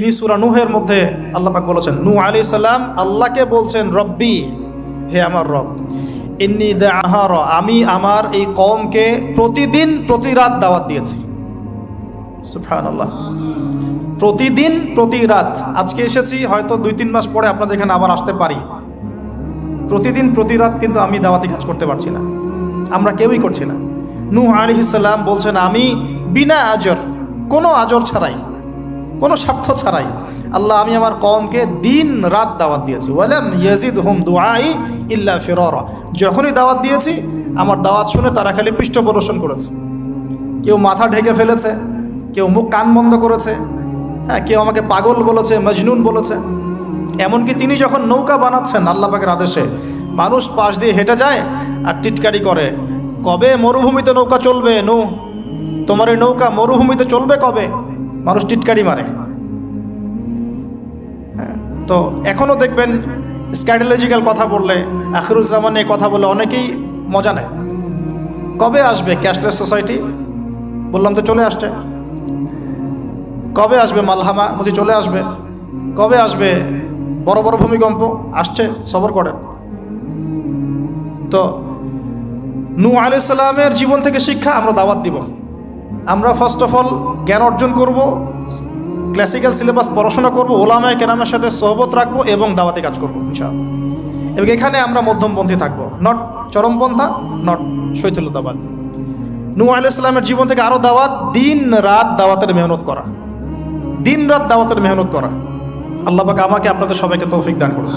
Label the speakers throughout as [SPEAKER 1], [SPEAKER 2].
[SPEAKER 1] তিনি সূরা নূহের মধ্যে আল্লাহ পাক বলেছেন, নূহ আলাইহিস সালাম আল্লাহকে বলছেন, রব্বি, হে আমার রব, ইন্নী দাআহার, আমি আমার এই কওমকে প্রতিদিন প্রতি রাত দাওয়াত দিয়েছি। সুবহানাল্লাহ, প্রতিদিন প্রতি রাত। আজকে এসেছি, হয়তো 2-3 মাস পরে আপনাদের এখানে আবার আসতে পারি। প্রতিদিন প্রতি রাত কিন্তু আমি দাওয়াতি কাজ করতে পারছি না, আমরা কেউই করছি না। নূহ আলাইহিস সালাম বলছেন, আমি বিনা আজর, কোনো আজর ছাড়াই, কোনো স্বার্থ ছাড়াই, আল্লাহ, আমি আমার কওমকে দিন রাত দাওয়াত দিয়েছি। ওয়ালাম ইয়াজিদহুম দুআই ইল্লা ফিরারা, যখনই দাওয়াত দিয়েছি আমার দাওয়াত শুনে তারা খালি পৃষ্ঠ প্রদর্শন করেছে। কেউ মাথা ঢেকে ফেলেছে, কেউ মুখ কান বন্ধ করেছে, হ্যাঁ, কেউ আমাকে পাগল বলেছে, মজনুন বলেছে। এমনকি তিনি যখন নৌকা বানাচ্ছেন আল্লাহ পাকের আদেশে, মানুষ পাশ দিয়ে হেঁটে যায় আর টিটকারি করে, কবে মরুভূমিতে নৌকা চলবে নূহ, তোমার এই নৌকা মরুভূমিতে চলবে কবে? মানুষ টিটকারি মারে। তো এখনও দেখবেন স্ক্যাটোলজিক্যাল কথা বললে, আখিরুজ্জামানে কথা বলে অনেকেই মজা নেয়। কবে আসবে ক্যাশলেস সোসাইটি? বললাম তো চলে আসছে। কবে আসবে মালহামা? বলছি চলে আসবে। কবে আসবে বড় বড় ভূমিকম্প? আসছে, সবর করেন। তো নূহ আলাইহিস সালামের জীবন থেকে শিক্ষা আমরা দাওয়াত দিব। আমরা ফার্স্ট অফ অল জ্ঞান অর্জন করব, ক্লাসিক্যাল সিলেবাস পড়াশোনা করব, ওলামায়ে কেরামের সাথে সোহবত রাখবো এবং দাওয়াতি কাজ করবো ইনশাআল্লাহ। এবং এখানে আমরা মধ্যমপন্থী থাকবো, নট চরমপন্থা, নট শৈথিল্যতাবাদ। নূহ আলাইহিস সালামের জীবন থেকে আরও দাওয়াত, দিন রাত দাওয়াতের মেহনত করা, দিন রাত দাওয়াতের মেহনত করা। আল্লাহ পাক আমাকে আপনাদের সবাইকে তৌফিক দান করুন।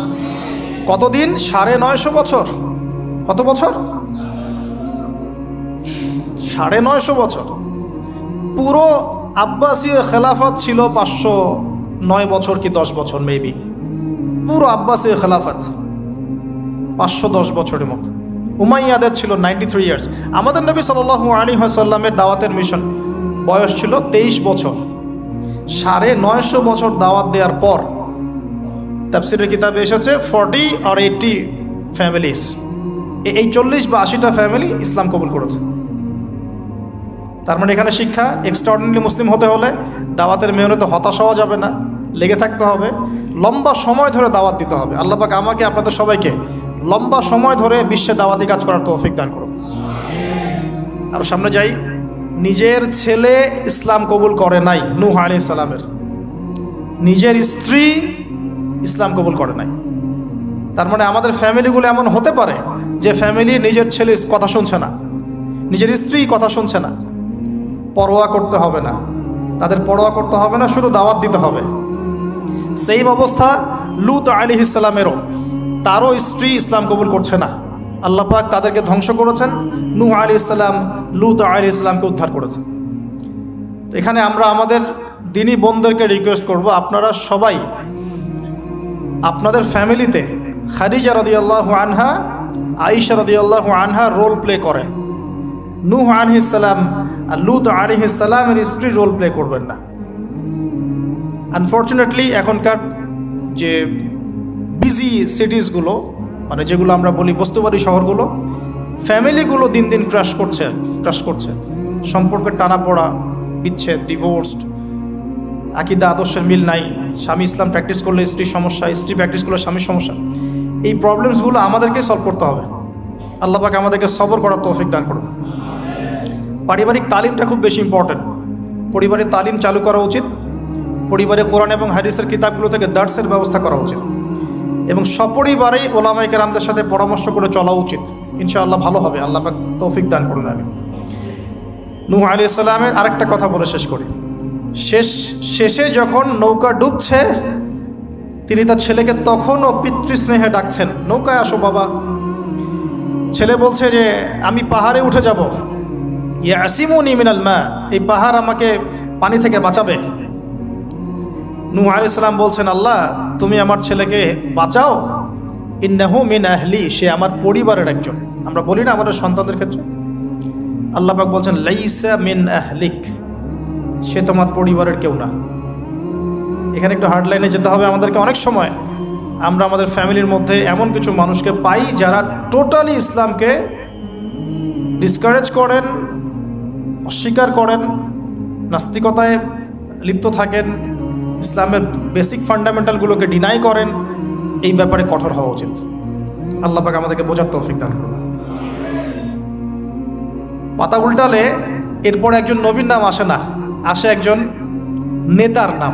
[SPEAKER 1] কতদিন? 950 বছর। কত বছর? 950 বছর। পুরো আব্বাসীয় খেলাফত ছিল 509 বছর কি 10 বছর মেবি। পুরো আব্বাসীয় খেলাফত 510 বছরের মতো। উমাইয়াদের ছিল 93 ইয়ার্স। আমাদের নবী সাল্লাল্লাহু আলাইহি ওয়াসাল্লামের দাওয়াতের মিশন বয়স ছিল 23 বছর। 950 বছর দাওয়াত দেওয়ার পর তাফসীরের কিতাবে এসেছে 40 or 80 ফ্যামিলিজ, এই 40 বা 80টা ফ্যামিলি ইসলাম কবুল করেছে। তার মানে এখানে শিক্ষা, এক্সট্রাঅর্ডিনারি মুসলিম হতে হলে দাওয়াতের মেহনতে হতাশ হওয়া যাবে না, লেগে থাকতে হবে, লম্বা সময় ধরে দাওয়াত দিতে হবে। আল্লাহ পাক আমাকে আপনাদের সবাইকে লম্বা সময় ধরে বিশ্বে দাওয়াতি কাজ করার তৌফিক দান করুন। আর সামনে যাই। নিজের ছেলে ইসলাম কবুল করে নাই নূহ আলাইহিস সালামের, নিজের স্ত্রী ইসলাম কবুল করে নাই। তার মানে আমাদের ফ্যামিলিগুলো এমন হতে পারে যে ফ্যামিলি নিজের ছেলে কথা শুনছে না, নিজের স্ত্রী কথা শুনছে না। পরোয়া করতে হবে না, তাদের পরোয়া করতে হবে না, শুধু দাওয়াত দিতে হবে। সেই অবস্থা লূত আলাইহিস সালামেরও, তারও স্ত্রী ইসলাম কবুল করছে না। আল্লাহ পাক তাদেরকে ধ্বংস করেছেন। নূহ আলাইহিস সালাম লূত আলাইহিস সালামকে উদ্ধার করেছেন। এখানে আমরা আমাদের দিনী বোনদেরকে রিকোয়েস্ট করব, আপনারা সবাই আপনাদের ফ্যামিলিতে খাদিজা রাদিয়াল্লাহু আনহা, আয়েশা রাদিয়াল্লাহু আনহা রোল প্লে করেন। নূহ আলাইহিস সালাম আর লূত আলাইহিস সালামের স্ত্রী রোল প্লে করবেন না। আনফর্চুনেটলি এখনকার যে বিজি সিটিসগুলো, মানে যেগুলো আমরা বলি বস্তুবাদী শহরগুলো, ফ্যামিলিগুলো দিন দিন ক্রাশ করছে। সম্পর্কের টানাপোড়া, বিচ্ছেদ, ডিভোর্সড, আকীদা আদর্শের মিল নাই। স্বামী ইসলাম প্র্যাকটিস করলে স্ত্রীর সমস্যা, স্ত্রী প্র্যাকটিস করলে স্বামীর সমস্যা। এই প্রবলেমসগুলো আমাদেরকে সলভ করতে হবে। আল্লাহ পাক আমাদেরকে সবর করার তৌফিক দান করুন। পারিবারিক তালিমটা খুব বেশি ইম্পর্টেন্ট। পরিবারের তালিম চালু করা উচিত। পরিবারে কোরআন এবং হাদিসের কিতাবগুলো থেকে দার্সের ব্যবস্থা করা উচিত এবং সপরিবারেই ওলামায়ে কেরামদের সাথে পরামর্শ করে চলা উচিত। ইনশাআল্লাহ ভালো হবে। আল্লাহ পাক তৌফিক দান করুন। আমি নূহ আলাইহিস সালামের আরেকটা কথা বলে শেষ করি। শেষে যখন নৌকা ডুবছে, তিনি তার ছেলেকে তখনও পিতৃস্নেহে ডাকছেন, নৌকায় আসো বাবা। ছেলে বলছে যে আমি পাহাড়ে উঠে যাব, ইয়াসিমুনি মিনাল মা, এই পাহাড় আমাকে পানি থেকে বাঁচাবে। নূহ আলাইহিস সালাম বলছেন, আল্লাহ তুমি আমার ছেলেকে বাঁচাও, ইন্নাহু মিন আহলি, সে আমার পরিবারের একজন। আমরা বলি না আমাদের সন্তানদের ক্ষেত্রে, আল্লাহ পাক বলছেন লাইসা মিন আহলিক, সে তোমার পরিবারের কেউ না। এখানে একটু হার্ড লাইনে যেতে হবে আমাদেরকে। অনেক সময় আমরা আমাদের ফ্যামিলির মধ্যে এমন কিছু মানুষকে পাই যারা টোটালি ইসলামকে ডিসকারেজ করেন, অস্বীকার করেন, নাস্তিকতায় লিপ্ত থাকেন, ইসলামের বেসিক ফান্ডামেন্টালগুলোকে ডিনাই করেন, এই ব্যাপারে কঠোর হওয়া উচিত। আল্লাহ পাক আমাদেরকে বোঝার তৌফিক দান করুন। পাতা উল্টালে এরপর একজন নবীর নাম আসে না, আসে একজন নেতার নাম।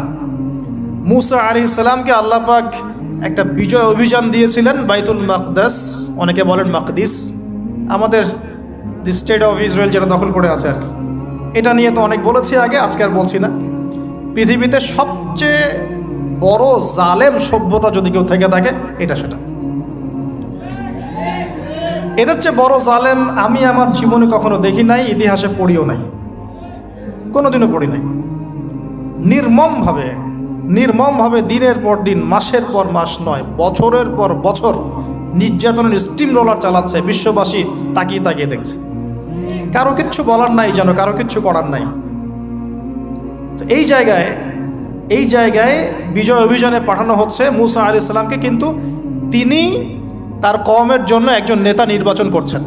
[SPEAKER 1] মুসা আলাইহিস সালামকে আল্লাহ পাক একটা বিজয় অভিযান দিয়েছিলেন বাইতুল মাকদাস, অনেকে বলেন মাকদিস, আমাদের দি স্টেট অফ ইসরায়েল যেটা দখল করে আছে আর কি। এটা নিয়ে তো অনেক বলেছি আগে, আজকে আর বলছি না। পৃথিবীতে সবচেয়ে বড় জালেম সভ্যতা যদি কেউ থেকে থাকে এটা সেটা। এটার চেয়ে বড় জালেম আমি আমার জীবনে কখনো দেখি নাই, ইতিহাসে পড়িও নাই, কোনোদিনও পড়ি নাই। নির্মমভাবে দিনের পর দিন, মাসের পর মাস নয়, বছরের পর বছর নির্যাতনের স্টিম রোলার চালাচ্ছে, বিশ্ববাসী তাকিয়ে তাকিয়ে দেখছে। কারো কিচ্ছু বলার নাই, যেন কারো কিচ্ছু করার নাই। তো এই জায়গায় বিজয় অভিযানে পাঠানো হচ্ছে মুসা আলাইহিস সালামকে, কিন্তু তিনি তার কওমের জন্য একজন নেতা নির্বাচন করছেন।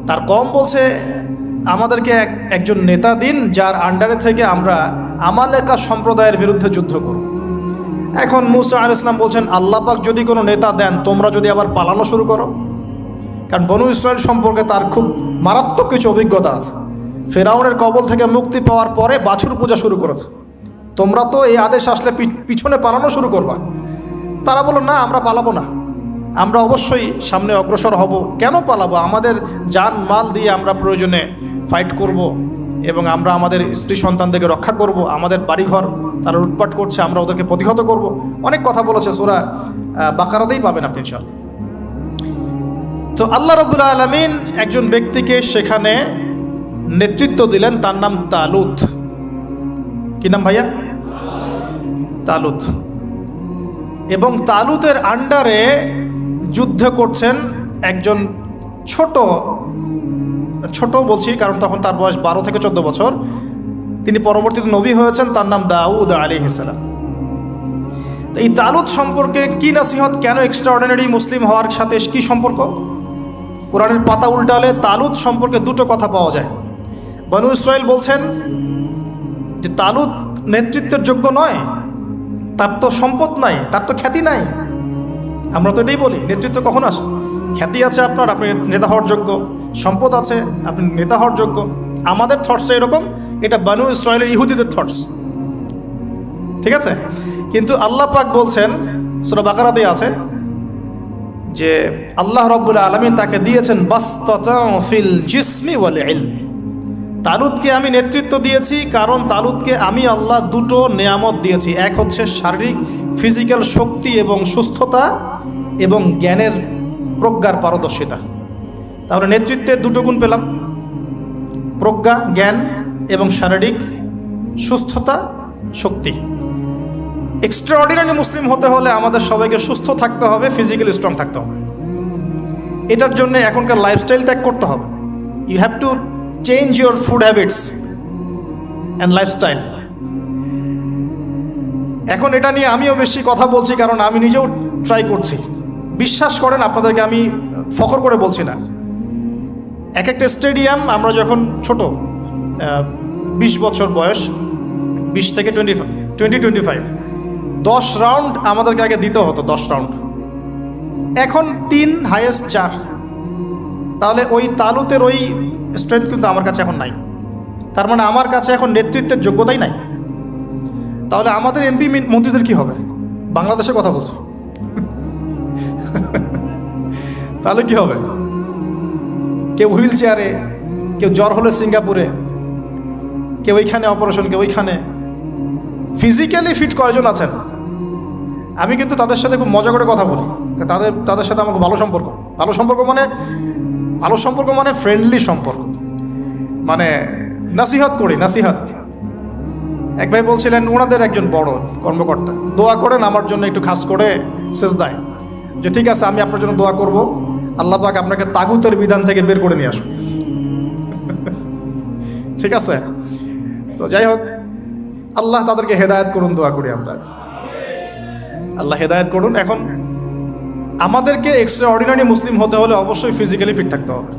[SPEAKER 1] তার কওম বলছে আমাদেরকে একজন নেতা দিন যার আন্ডারে থেকে আমরা আমালেকা সম্প্রদায়ের বিরুদ্ধে যুদ্ধ করব। এখন মুসা আলাইহিস সালাম বলছেন আল্লাহ পাক যদি কোনো নেতা দেন, তোমরা যদি আবার পালানো শুরু করো, কারণ বনু ইসরায়েল সম্পর্কে তার খুব মারাত্মক কিছু অভিজ্ঞতা আছে। ফেরাউনের কবল থেকে মুক্তি পাওয়ার পরে বাছুর পূজা শুরু করেছে। তোমরা তো এই আদেশ আসলে পিছনে পালানো শুরু করবা। তারা বলল না, আমরা পালাবো না, আমরা অবশ্যই সামনে অগ্রসর হব। কেন পালাবো? আমাদের জান মাল দিয়ে আমরা প্রয়োজনে ফাইট করব এবং আমরা আমাদের স্ত্রী সন্তানদেরকে রক্ষা করব। আমাদের বাড়িঘর তারা লুটপাট করছে, আমরা ওদেরকে প্রতিহত করব। অনেক কথা বলেছে, সূরা বাকারাতেই পাবেন আপনি ইনশাআল্লাহ। তো আল্লাহ রাব্বুল আলামিন একজন ব্যক্তিকে সেখানে নেতৃত্ব দিলেন, তার নাম তালুত। কি নাম ভাইয়া? তালুত। এবং তালুতের আন্ডারে যুদ্ধ করছেন একজন ছোট বলছি কারণ তখন তার বয়স 12 থেকে 14 বছর। তিনি পরবর্তীতে নবী হয়েছেন, তার নাম দাউদ আলাইহিস সালাম। তো এই তালুত সম্পর্কে কি নসিহত, কেন এক্সট্রাঅর্ডিনারি মুসলিম হওয়ার সাথে কি সম্পর্ক? কোরআনের পাতা উল্টালে তালুত সম্পর্কে দুটো কথা পাওয়া যায়। বনু ইসরাইল বলছেন যে তালুত নেতৃত্বের যোগ্য নয়, তার তো সম্পদ নাই, তার তো খ্যাতি নাই। আমরা তো এটাই বলি, নেতৃত্ব কখন আসে? খ্যাতি আছে আপনার, আপনি নেতা হওয়ার যোগ্য, সম্পদ আছে, আপনি নেতা হওয়ার যোগ্য। আমাদের থটসটা এরকম, এটা বনু ইসরায়েলের ইহুদিদের থটস, ঠিক আছে? কিন্তু আল্লাহ পাক বলছেন, সূরা বাকারাতে আছে যে আল্লাহ রাব্বুল আলামিন তাকে দিয়েছেন বাসতাতান ফিল জিসমি ওয়াল ইলম। তালুতকে আমি নেতৃত্ব দিয়েছি কারণ তালুতকে আমি আল্লাহ দুটো নেয়ামত দিয়েছি। এক হচ্ছে শারীরিক ফিজিক্যাল শক্তি এবং সুস্থতা, এবং জ্ঞানের প্রজ্ঞার পারদর্শিতা। তাহলে নেতৃত্বের দুটো গুণ পেলাম, প্রজ্ঞা, জ্ঞান এবং শারীরিক সুস্থতা, শক্তি। এক্সট্রাঅর্ডিনারি মুসলিম হতে হলে আমাদের সবাইকে সুস্থ থাকতে হবে, ফিজিক্যালি স্ট্রং থাকতে হবে। এটার জন্য এখনকার লাইফস্টাইল ত্যাগ করতে হবে। You have to change your food habits and lifestyle. এখন এটা নিয়ে আমিও বেশি কথা বলছি কারণ আমি নিজেও ট্রাই করছি। বিশ্বাস করেন, আপনাদেরকে আমি ফখর করে বলছি না। এক একটা স্টেডিয়াম আমরা যখন ছোট, 20 বছর বয়স, 20 থেকে 25, 10 রাউন্ড আমাদেরকে আগে দিতে হতো, 10 রাউন্ড। এখন 3, হাইয়েস্ট 4। তাহলে ওই তালুতের ওই স্ট্রেংথ কিন্তু আমার কাছে এখন নাই। তার মানে আমার কাছে এখন নেতৃত্বের যোগ্যতাই নাই। তাহলে আমাদের এমপি মন্ত্রীদের কি হবে? বাংলাদেশের কথা বলছে, তাহলে কি হবে? কেউ হুইল চেয়ারে, কেউ জ্বর হলে সিঙ্গাপুরে, কেউ ওইখানে অপারেশন, কেউ ওইখানে। ফিজিক্যালি ফিট কয়জন আছেন? আমি কিন্তু তাদের সাথে খুব মজা করে কথা বলি, তাদের সাথে আমার খুব ভালো সম্পর্ক। ভালো সম্পর্ক মানে ফ্রেন্ডলি সম্পর্ক, মানে নাসিহত করি, নাসিহত। এক ভাই বলছিলেন, ওনাদের একজন বড় কর্মকর্তা, দোয়া করেন আমার জন্য একটু খাস করে সেজদায়, যে ঠিক আছে আমি আপনার জন্য দোয়া করব, আল্লাহ পাক আপনাকে তাগুতের বিধান থেকে বের করে নিয়ে আসুন। ঠিক আছে? তো যাই হোক, আল্লাহ তাদেরকে হেদায়েত করুন, দোয়া করি আমরা, আল্লাহ হেদায়েত করুন। এখন আমাদেরকে এক্সট্রাঅর্ডিনারি মুসলিম হতে হলে অবশ্যই ফিজিক্যালি ফিট থাকতে হবে।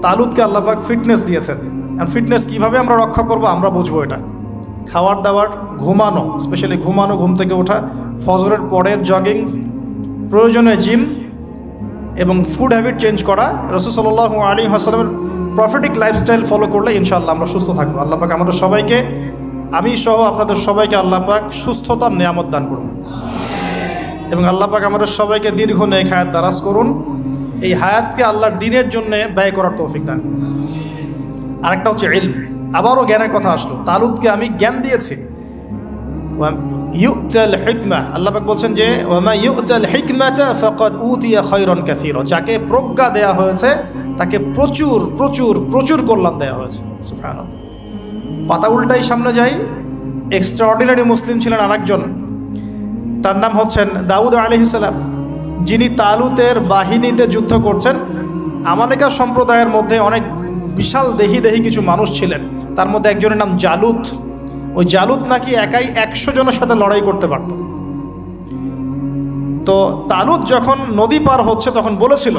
[SPEAKER 1] তালুতকে আল্লাহ পাক ফিটনেস দিয়েছেন, আর ফিটনেস কীভাবে আমরা রক্ষা করব আমরা বুঝবো এটা। খাবার দাবার, ঘুমানো, স্পেশালি ঘুমানো, ঘুম থেকে ওঠা, ফজরের পরের জগিং, প্রয়োজনে জিম এবং ফুড হ্যাবিট চেঞ্জ করা, রাসূল সাল্লাল্লাহু আলাইহি ওয়াসাল্লামের প্রফেটিক লাইফস্টাইল ফলো করলে ইনশাআল্লাহ আমরা সুস্থ থাকবো। আল্লাহ পাক আমাদের সবাইকে, আমি সহ আপনাদের সবাইকে আল্লাহ পাক সুস্থতার নিয়ামত দান করুন এবং আল্লাহ পাক আমাদের সবাইকে দীর্ঘ নেক হায়াত দারাজ করুন। এই হায়াতকে আল্লাহর দ্বীনের জন্য ব্যয় করার তৌফিক দান করুন। আরেকটা হচ্ছে ইলম, আবারও জ্ঞানের কথা আসলো। তালুতকে আমি জ্ঞান দিয়েছি। ইউতাল হিকমা, আল্লাহ পাক বলছেন যে ওয়ামা ইউতাল হিকমাতা ফাকাদ উতিয়া খায়রান কাসীরা, যাকে প্রজ্ঞা দেয়া হয়েছে তাকে প্রচুর প্রচুর প্রচুর কল্যাণ দেওয়া হয়েছে। সুবহানাল্লাহ। পাতা উল্টাই সামনে যাই, এক্সট্রাঅর্ডিনারি মুসলিম ছিলেন আরেকজন, তার নাম হচ্ছেন দাউদ আলাইহিস সালাম, যিনি তালুতের বাহিনীতে যুদ্ধ করছেন। আমালেকা সম্প্রদায়ের মধ্যে অনেক বিশাল দেহি কিছু মানুষ ছিলেন, তার মধ্যে একজনের নাম জালুত। ওই জালুত নাকি একাই 100 জনের সাথে লড়াই করতে পারত। তো তালুত যখন নদী পার হচ্ছে তখন বলেছিল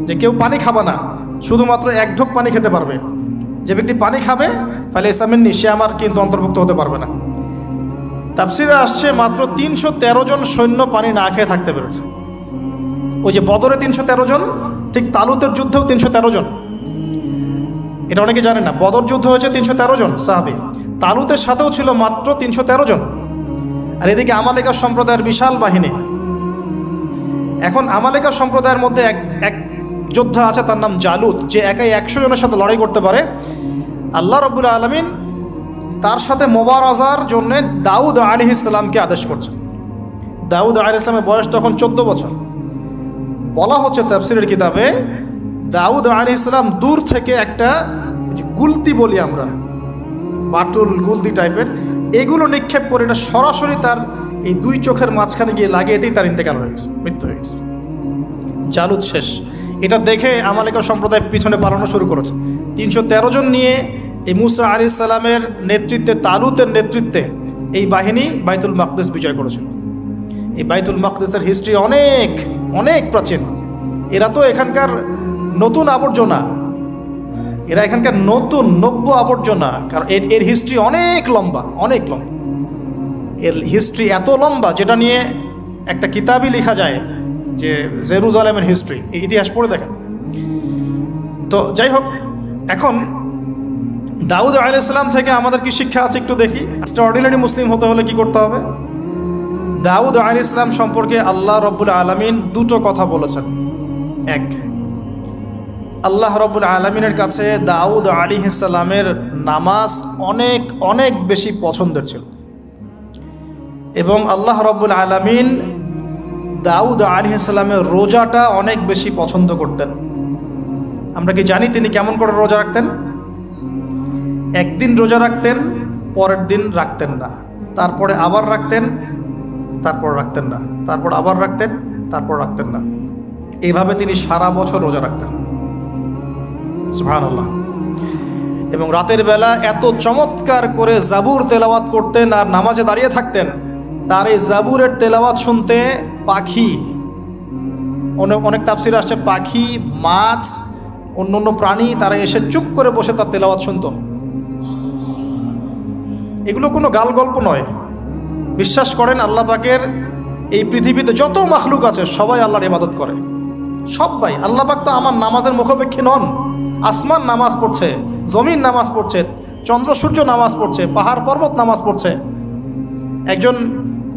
[SPEAKER 1] যে কেউ পানি খাবে না, শুধুমাত্র 1 ঢোক পানি খেতে পারবে। যে ব্যক্তি পানি খাবে ফালে ইসামিননি, সে আমার কিন্তু অন্তর্ভুক্ত হতে পারবে না। তাফসিরে আসছে মাত্র 313 জন সৈন্য পানি না খেয়ে থাকতে পেরেছে। ওই যে বদরে 313 জন, ঠিক তালুতের যুদ্ধেও 313 জন। এটা অনেকে জানে না, বদর যুদ্ধ হয়েছে 313 জন সাহাবী, তালুতের সাথেও ছিল মাত্র 313 জন। আর এদিকে আমালেকা সম্প্রদায়ের বিশাল বাহিনী। এখন আমালেকা সম্প্রদায়ের মধ্যে এক যোদ্ধা আছে, তার নাম জালুত, যে একাই 100 জনের সাথে লড়াই করতে পারে। আল্লাহ রাব্বুল আলামিন তার সাথে মোবারাজার জন্য দাউদ আলাইহিস সালামকে আদেশ করছেন। দাউদ আলাইহিস সালামের বয়স তখন 14 বছর। বলা হচ্ছে তাফসীরের কিতাবে, দাউদ আলাইহিস সালাম দূর থেকে একটা গুলতি বলি আমরা, বাটুল গুলতি টাইপের, এগুলো নিক্ষেপ করে এটা সরাসরি তার এই 2 চোখের মাঝখানে গিয়ে লাগিয়েতেই তার ইন্তেকাল হয়ে গেছে, মৃত্যু হয়ে গেছে। জালুত শেষ। এটা দেখে আমালেকা সম্প্রদায় পিছনে পালানো শুরু করেছে। 313 জন নিয়ে এই মুসা আলাইহিস সালামের নেতৃত্বে, তালুতের নেতৃত্বে এই বাহিনী বাইতুল মাকদিস বিজয় করেছিল। এই বাইতুল মাকদিসের হিস্ট্রি অনেক অনেক প্রাচীন। এরা তো এখানকার নতুন আবর্জনা, এরা এখানকার নতুন নব্য আবর্জনা, কারণ এর হিস্ট্রি অনেক লম্বা, অনেক লম্বা। এর হিস্ট্রি এত লম্বা যেটা নিয়ে একটা কিতাবই লেখা যায়, যে জেরুজালেমের হিস্ট্রি, এই ইতিহাস পড়ে দেখেন। তো যাই হোক, এখন দাউদ আলাইহিস সালাম থেকে আমাদের কি শিক্ষা আছে একটু দেখি। এক্সট্রাঅর্ডিনারি মুসলিম হতে হলে কি করতে হবে? দাউদ আলাইহিস সালাম সম্পর্কে আল্লাহ রাব্বুল আলামিন 2টো কথা বলেছেন। এক, আল্লাহ রাব্বুল আলামিনের কাছে দাউদ আলাইহিস সালামের নামাজ অনেক অনেক বেশি পছন্দের ছিল এবং আল্লাহ রাব্বুল আলামিন দাউদ আলাইহিস সালামের রোজাটা অনেক বেশি পছন্দ করতেন। আমরা কি জানি তিনি কেমন করে রোজা রাখতেন? একদিন রোজা রাখতেন, পরের দিন রাখতেন না, তারপরে আবার রাখতেন, তারপর রাখতেন না, তারপর আবার রাখতেন, তারপর রাখতেন না। এইভাবে তিনি সারা বছর রোজা রাখতেন। সুবহানাল্লাহ। এবং রাতের বেলা এত চমৎকার করে জাবুর তেলাওয়াত করতেন আর নামাজে দাঁড়িয়ে থাকতেন, তার এই জাবুরের তেলাওয়াত শুনতে পাখি, অনেক তাফসির আসছে পাখি, মাছ, অন্য প্রাণী, তারা এসে চুপ করে বসে তার তেলাওয়াত শুনত। এগুলো কোনো গাল গল্প নয়। বিশ্বাস করেন আল্লাহ পাকের এই পৃথিবীতে যত মাখলুক আছে সবাই আল্লাহর ইবাদত করে, সবাই। আল্লাহ পাক তো আমার নামাজের মুখাপেক্ষী নন। আসমান নামাজ পড়ছে, জমিন নামাজ পড়ছে, চন্দ্র সূর্য নামাজ পড়ছে, পাহাড় পর্বত নামাজ পড়ছে। একজন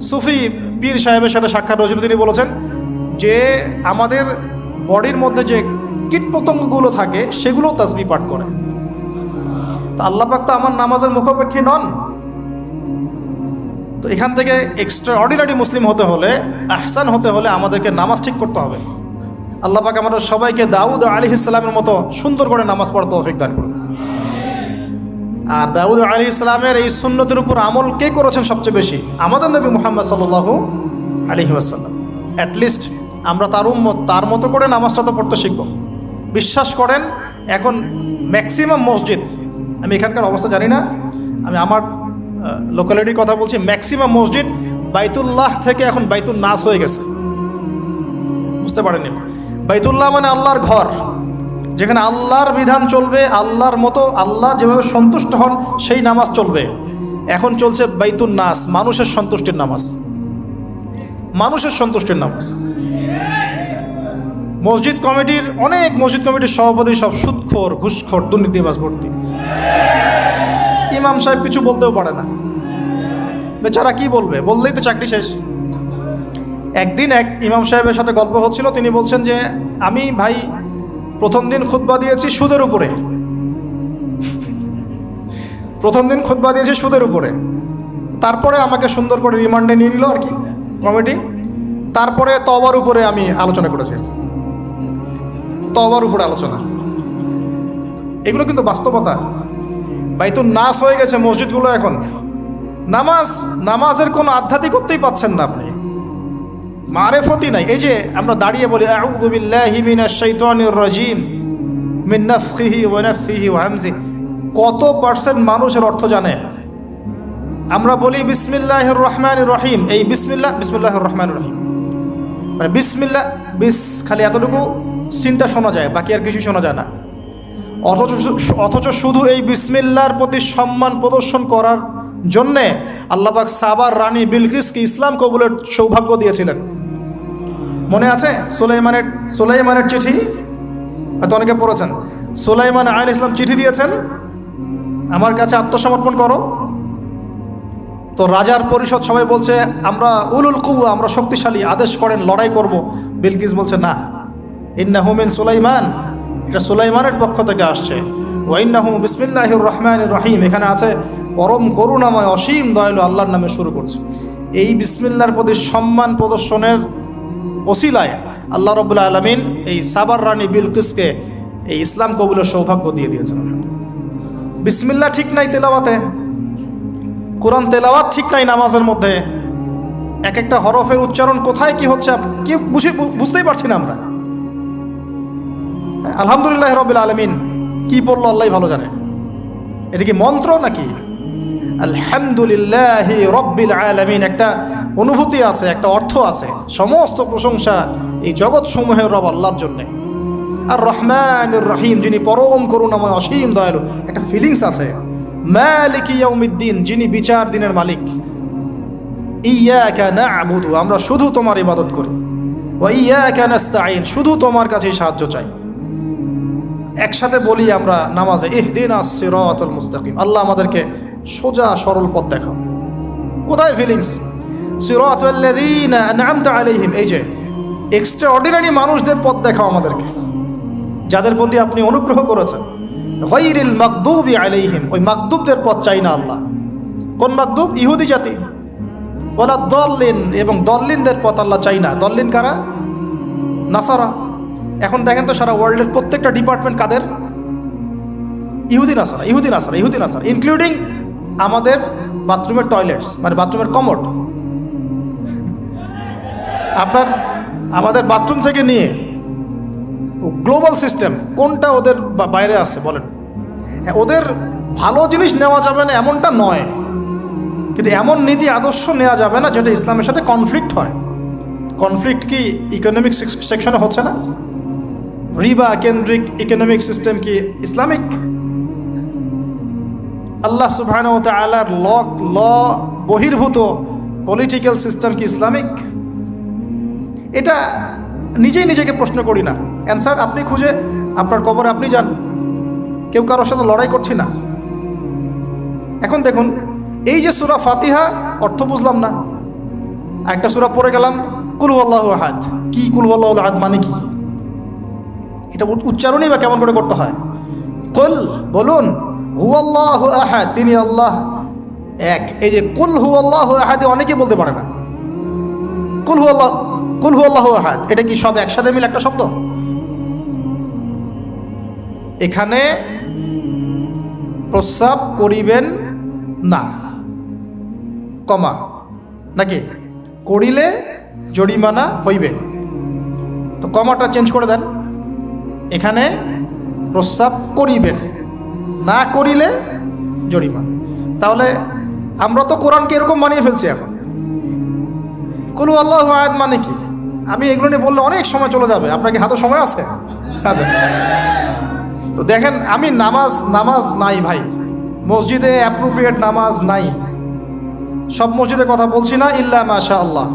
[SPEAKER 1] সুফি পীর সাহেবের সাথে সাক্ষাৎ হয়েছিল, তিনি বলেছেন যে আমাদের বডির মধ্যে যে কীটপতঙ্গগুলো থাকে সেগুলো তাসবিহ পাঠ করে। তো আল্লাহ পাক তো আমার নামাজের মুখাপেক্ষী নন। তো এখান থেকে এক্সট্রাঅর্ডিনারি মুসলিম হতে হলে, আহসান হতে হলে আমাদেরকে নামাজ ঠিক করতে হবে। আল্লাহ পাক আমাদের সবাইকে দাউদ আলাইহিস সালামের মতো সুন্দর করে নামাজ পড়ার তৌফিক দান করুন। আর দাউদ আলাইহিস সালামের এই সুন্নতের উপর আমল কে করেছেন সবচেয়ে বেশি? আমাদের নবী মুহাম্মদ সাল্লাল্লাহু আলাইহি ওয়াসাল্লাম। অ্যাটলিস্ট আমরা তার উম্মত, তার মতো করে নামাজটা তো পড়তে শিখব। বিশ্বাস করেন এখন ম্যাক্সিমাম মসজিদ, আমি এখানকার অবস্থা জানি না, আমি আমার লোকালিটির কথা বলছি, ম্যাক্সিমাম মসজিদ বাইতুল্লাহ থেকে এখন বাইতুল নাস হয়ে গেছে। বুঝতে পারেননি? বাইতুল্লাহ মানে আল্লাহর ঘর, যেখানে আল্লাহর বিধান চলবে, আল্লাহর মতো, আল্লাহ যেভাবে সন্তুষ্ট হন সেই নামাজ চলবে। এখন চলছে বাইতুন নাস, মানুষের সন্তুষ্টির নামাজ, মানুষের সন্তুষ্টির নামাজ। মসজিদ কমিটির অনেক মসজিদ কমিটির সভাপতি সব সুদখোর, ঘুষখোর, দুর্নীতিবাজ ভর্তি। ইমাম সাহেব কিছু বলতেও পারে না, বেচারা কি বলবে, বললেই তো চাকরি শেষ। একদিন এক ইমাম সাহেবের সাথে গল্প হচ্ছিল, তিনি বলছেন যে আমি ভাই প্রথম দিন খুতবা দিয়েছি সুদের উপরে, প্রথম দিন খুতবা দিয়েছি সুদের উপরে, তারপরে আমাকে সুন্দর করে রিমান্ডে নিয়ে নিল আর কি কমিটি, তারপরে তওবার উপরে আমি আলোচনা করেছি, তওবার উপরে আলোচনা। এগুলো কিন্তু বাস্তবতা। বাইতুন নাস হয়ে গেছে মসজিদগুলো এখন। নামাজের কোনো আধ্যাত্মিকতাই পাচ্ছেন না আপনি, মারেফতি নাই। এই যে আমরা দাঁড়িয়ে বলি আউযু বিল্লাহি মিনাশ শাইতানির রাজিম মিন নাফখিহি ওয়া নাফসিহি ওয়া হামজিহি, কত পার্সেন্ট মানুষের অর্থ জানে? আমরা বলি বিসমিল্লাহির রহমানির রহিম, এই বিসমিল্লাহির রহমানির রহিম মানে বিসমিল্লাহ, খালি এতটুকু সিনটা শোনা যায়, বাকি আর কিছু শোনা যায় না। অথচ শুধু এই বিসমিল্লাহর প্রতি সম্মান প্রদর্শন করার জন্যে আল্লাহ পাক সাবার রানী বিলকিসকে ইসলাম কবুলের সৌভাগ্য দিয়েছিলেন। মনে আছে সুলাইমানের চিঠি, হয়তো অনেকে পড়েছেন। সুলাইমান আলাইহিস সালাম চিঠি দিয়েছেন, আমার কাছে আত্মসমর্পণ করো। তো রাজার পরিষদ সবাই বলছে আমরা উলুল কুওয়া, আমরা শক্তিশালী, আদেশ করেন লড়াই করব। বিলকিস বলছে না, ইন্নাহু মিন সুলাইমান, এটা সুলাইমানের পক্ষ থেকে আসছে। ওয়া ইন্নাহু বিসমিল্লাহির রহমানির রহিম, এখানে আছে পরম করুণাময় অসীম দয়ালু আল্লাহর নামে শুরু করছে। এই বিসমিল্লাহর প্রতি সম্মান প্রদর্শনের ওসিলায় আল্লাহ রাব্বুল আলামিন এই সাবার রানী বিলকিসকে এই ইসলাম কবুলের সৌভাগ্য দিয়ে দিয়েছেন। বিসমিল্লাহ ঠিক নাই তেলাওয়াতে, কোরআন তেলাওয়াত ঠিক নাই নামাজের মধ্যে, এক একটা হরফের উচ্চারণ কোথায় কি হচ্ছে কি বুঝতেই পারছি না আমরা। আলহামদুলিল্লাহ রাব্বিল আলামিন কি পড়লো আল্লাহই ভালো জানে, এটা কি মন্ত্র নাকি? আলহামদুলিল্লাহি রাব্বিল আলামিন একটা অনুভূতি আছে, একটা অর্থ আছে। সমস্ত প্রশংসা এই জগৎ সমূহের রব আল্লাহর জন্যে। আর রহমানির রহিম, যিনি পরম করুণাময় অসীম দয়ালু, একটা ফিলিংস আছে। মালিকি ইয়াউমিদ্দিন, যিনি বিচার দিনের মালিক। ইয়াকা না'বুদু, আমরা শুধু তোমার ইবাদত করি। ওয়া ইয়াকা নাস্তাঈন, শুধু তোমার কাছেই সাহায্য চাই। একসাথে বলি আমরা নামাজে ইহদিনাস সিরাতাল মুস্তাকিম, আল্লাহ আমাদেরকে সোজা সরল পথ দেখাও। কোথায় ফিলিংস? সিরাতাল্লাযীনা আন'আমতা আলাইহিম, এই যে এক্সট্রাঅর্ডিনারি মানুষদের পথ দেখাও আমাদেরকে, যাদের প্রতি আপনি অনুগ্রহ করেছেন। গায়রিল মাগদুবি আলাইহিম, ওই মাগদুবদের পথ চাই না আল্লাহ। কোন মাগদুব? ইহুদি জাতি। ওয়ালা দাল্লিন, এবং দল্লিনদের পথ আল্লাহ চাই না। দল্লিন কারা? নাসারা। এখন দেখেন তো সারা ওয়ার্ল্ডের প্রত্যেকটা ডিপার্টমেন্ট কাদের? ইহুদি নাসারা, ইহুদি নাসারা, ইহুদি নাসারা, ইনক্লুডিং আমাদের বাথরুমের টয়লেটস, মানে বাথরুমের কমোড। আপনার আমাদের বাথরুম থেকে নিয়ে গ্লোবাল সিস্টেম কোনটা ওদের বাইরে আছে বলেন? ওদের ভালো জিনিস নেওয়া যাবে না এমনটা নয়, কিন্তু এমন নীতি আদর্শ নেওয়া যাবে না যেটা ইসলামের সাথে কনফ্লিক্ট হয়। কনফ্লিক্ট কি ইকোনমিক সেকশনে হচ্ছে না? রিবা কেন্দ্রিক ইকোনমিক সিস্টেম কি ইসলামিক? আল্লাহ সুবহানাহু ওয়া তাআলার ল বহির্ভূত পলিটিক্যাল সিস্টেম কি ইসলামিক? এটা নিজেই নিজেকে প্রশ্ন করি না, অ্যান্সার আপনি খুঁজে আপনার কবরে আপনি যান। কেউ কারোর সাথে লড়াই করছি না। এখন দেখুন, এই যে সূরা ফাতিহা অর্থ বুঝলাম না, একটা সূরা পড়ে গেলাম কুল হুয়াল্লাহু আহাদ। কি কুল হুয়াল্লাহু আহাদ মানে কি? এটা উচ্চারণই বা কেমন করে করতে হয়? কুল, বলুন, হুয়াল্লাহু আহাদ, তিনি আল্লাহ এক। এই যে কুল হুয়াল্লাহু আহাদ অনেকেই বলতে পারে না। কুল হুয়াল্লাহু আহাদ, এটা কি সব একসাথে মিলে একটা শব্দ? এখানে প্রস্রাব করিবেন না, কমা, নাকি করিলে জরিমানা হইবে, তো কমাটা চেঞ্জ করে দেন। এখানে প্রস্রাব করিবেন, না করিলে জরিমানা। তাহলে আমরা তো কোরআনকে এরকম বানিয়ে ফেলছি এখন। কুল হুয়াল্লাহু আহাদ মানে কি? আমি এগুলো নিয়ে বললে অনেক সময় চলে যাবে। আপনাকে হাতে সময় আছে? আচ্ছা, তো দেখেন, আমি নামাজ নাই ভাই, মসজিদে অ্যাপ্রোপ্রিয়েট নামাজ নাই, সব মসজিদের কথা বলছি না, ইল্লা মাশা আল্লাহ।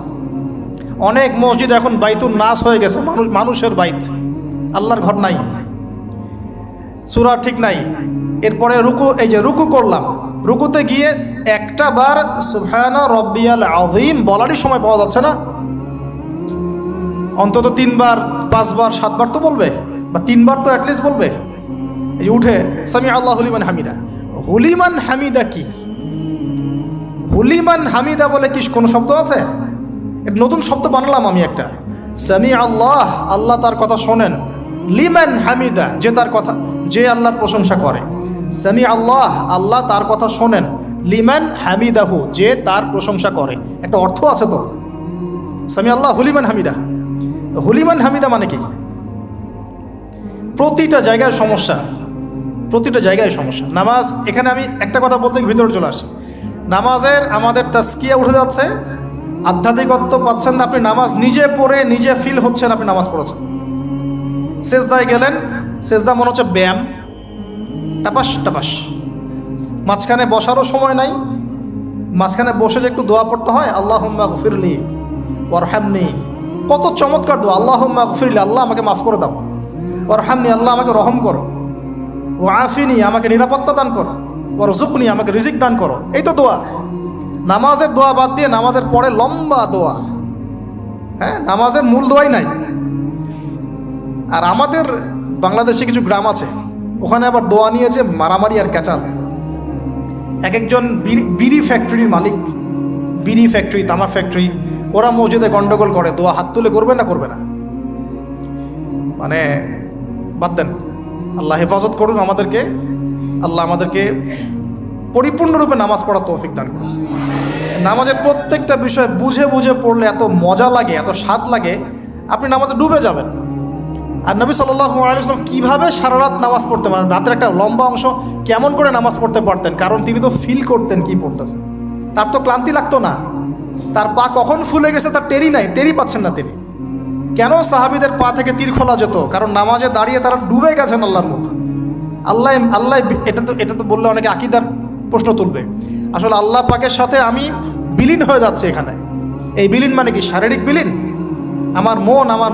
[SPEAKER 1] অনেক মসজিদ এখন বাইতুন নাস হয়ে গেছে, মানুষের বাইত, আল্লাহর ঘর নাই, সূরা ঠিক নাই। এরপরে রুকু, এই যে রুকু করলাম, রুকুতে গিয়ে একটা বার সুবহানা রব্বিয়াল আযীম বলারই সময় পাওয়া যাচ্ছে না। অন্তত 3 বার 5 বার 7 বার তো বলবে, বা 3 বার তো অ্যাটলিস্ট বলবে। এই উঠে সামি আল্লাহু লিমান হামিদা, হুলিমান হামিদা কি? হুলিমান হামিদা বলে কি কোনো শব্দ আছে? এটা নতুন শব্দ বানালাম আমি একটা। সামি আল্লাহ, আল্লাহ তার কথা শোনেন। লিমান হামিদা, যে তার কথা, যে আল্লাহর প্রশংসা করে। সামি আল্লাহ, আল্লাহ তার কথা শোনেন। লিমান হামিদাহু, যে তার প্রশংসা করে। একটা অর্থ আছে তো, সামি আল্লাহ হুলিমান হামিদা। হুলিমান হামিদা মানে কি? প্রতিটা জায়গায় সমস্যা, প্রতিটা জায়গায় সমস্যা। নামাজ, এখানে আমি একটা কথা বলতে ভিতরে চলে আসি। নামাজের আমাদের তাজকিয়া উঠে যাচ্ছে, আধ্যাত্মিকত্ব পাচ্ছেন না। আপনি নামাজ নিজে পড়ে নিজে ফিল হচ্ছেন আপনি নামাজ পড়েছেন। সেজদায় গেলেন, সেজদা মনে হচ্ছে ব্যায়াম, টাপাস টাপাস। মাঝখানে বসারও সময় নাই, মাঝখানে বসে যে একটু দোয়া পড়তে হয়, আল্লাহুম্মা গফিরলি ওয়ারহামনি, কত চমৎকার দোয়া। আল্লাহুম্মা গফিরলি, আল্লাহ আমাকে মাফ করে দাও। ওয়ারহামনি, আল্লাহ আমাকে রহম করো। ওয়াফিনি, আমাকে নিরাপত্তা দান করো। ওয়ারজুকনি, আমাকে রিজিক দান করো। এই তো দোয়া। নামাজের দোয়া বাদ দিয়ে নামাজের পরে লম্বা দোয়া, হ্যাঁ, নামাজের মূল দোয়াই নাই। আর আমাদের বাংলাদেশে কিছু গ্রাম আছে, ওখানে আবার দোয়া নিয়ে যে মারামারি আর ক্যাচাল। এক একজন বিড়ি ফ্যাক্টরির মালিক, বিড়ি ফ্যাক্টরি, তামাক ফ্যাক্টরি, ওরা মসজিদে গন্ডগোল করে, দোয়া হাত তুলে করবে না করবে না। মানে বাদ দেন, আল্লাহ হেফাজত করুন আমাদেরকে। আল্লাহ আমাদেরকে পরিপূর্ণরূপে নামাজ পড়ার তৌফিক দান করুন। নামাজের প্রত্যেকটা বিষয় বুঝে বুঝে পড়লে এত মজা লাগে, এত স্বাদ লাগে, আপনি নামাজে ডুবে যাবেন। আর নবী সাল্লাল্লাহু আলাইহি ওয়াসাল্লাম কীভাবে সারা রাত নামাজ পড়তেন, মানে রাতের একটা লম্বা অংশ কেমন করে নামাজ পড়তে পারতেন? কারণ তিনি তো ফিল করতেন কি পড়তেছেন। তার তো ক্লান্তি লাগতো না, তার পা কখন ফুলে গেছে তার টেরি নাই, টেরি পাচ্ছেন না তিনি। কেন সাহাবীদের পা থেকে তীর খোলা যেত? কারণ নামাজে দাঁড়িয়ে তারা ডুবে গেছেন আল্লাহর মধ্যে। আল্লাহ আল্লাহ, এটা তো বললে অনেকে আকীদার প্রশ্ন তুলবে। আসলে আল্লাহ পাকের সাথে আমি বিলীন হয়ে যাচ্ছে এখানে। এই বিলীন মানে কি? শারীরিক বিলীন। আমার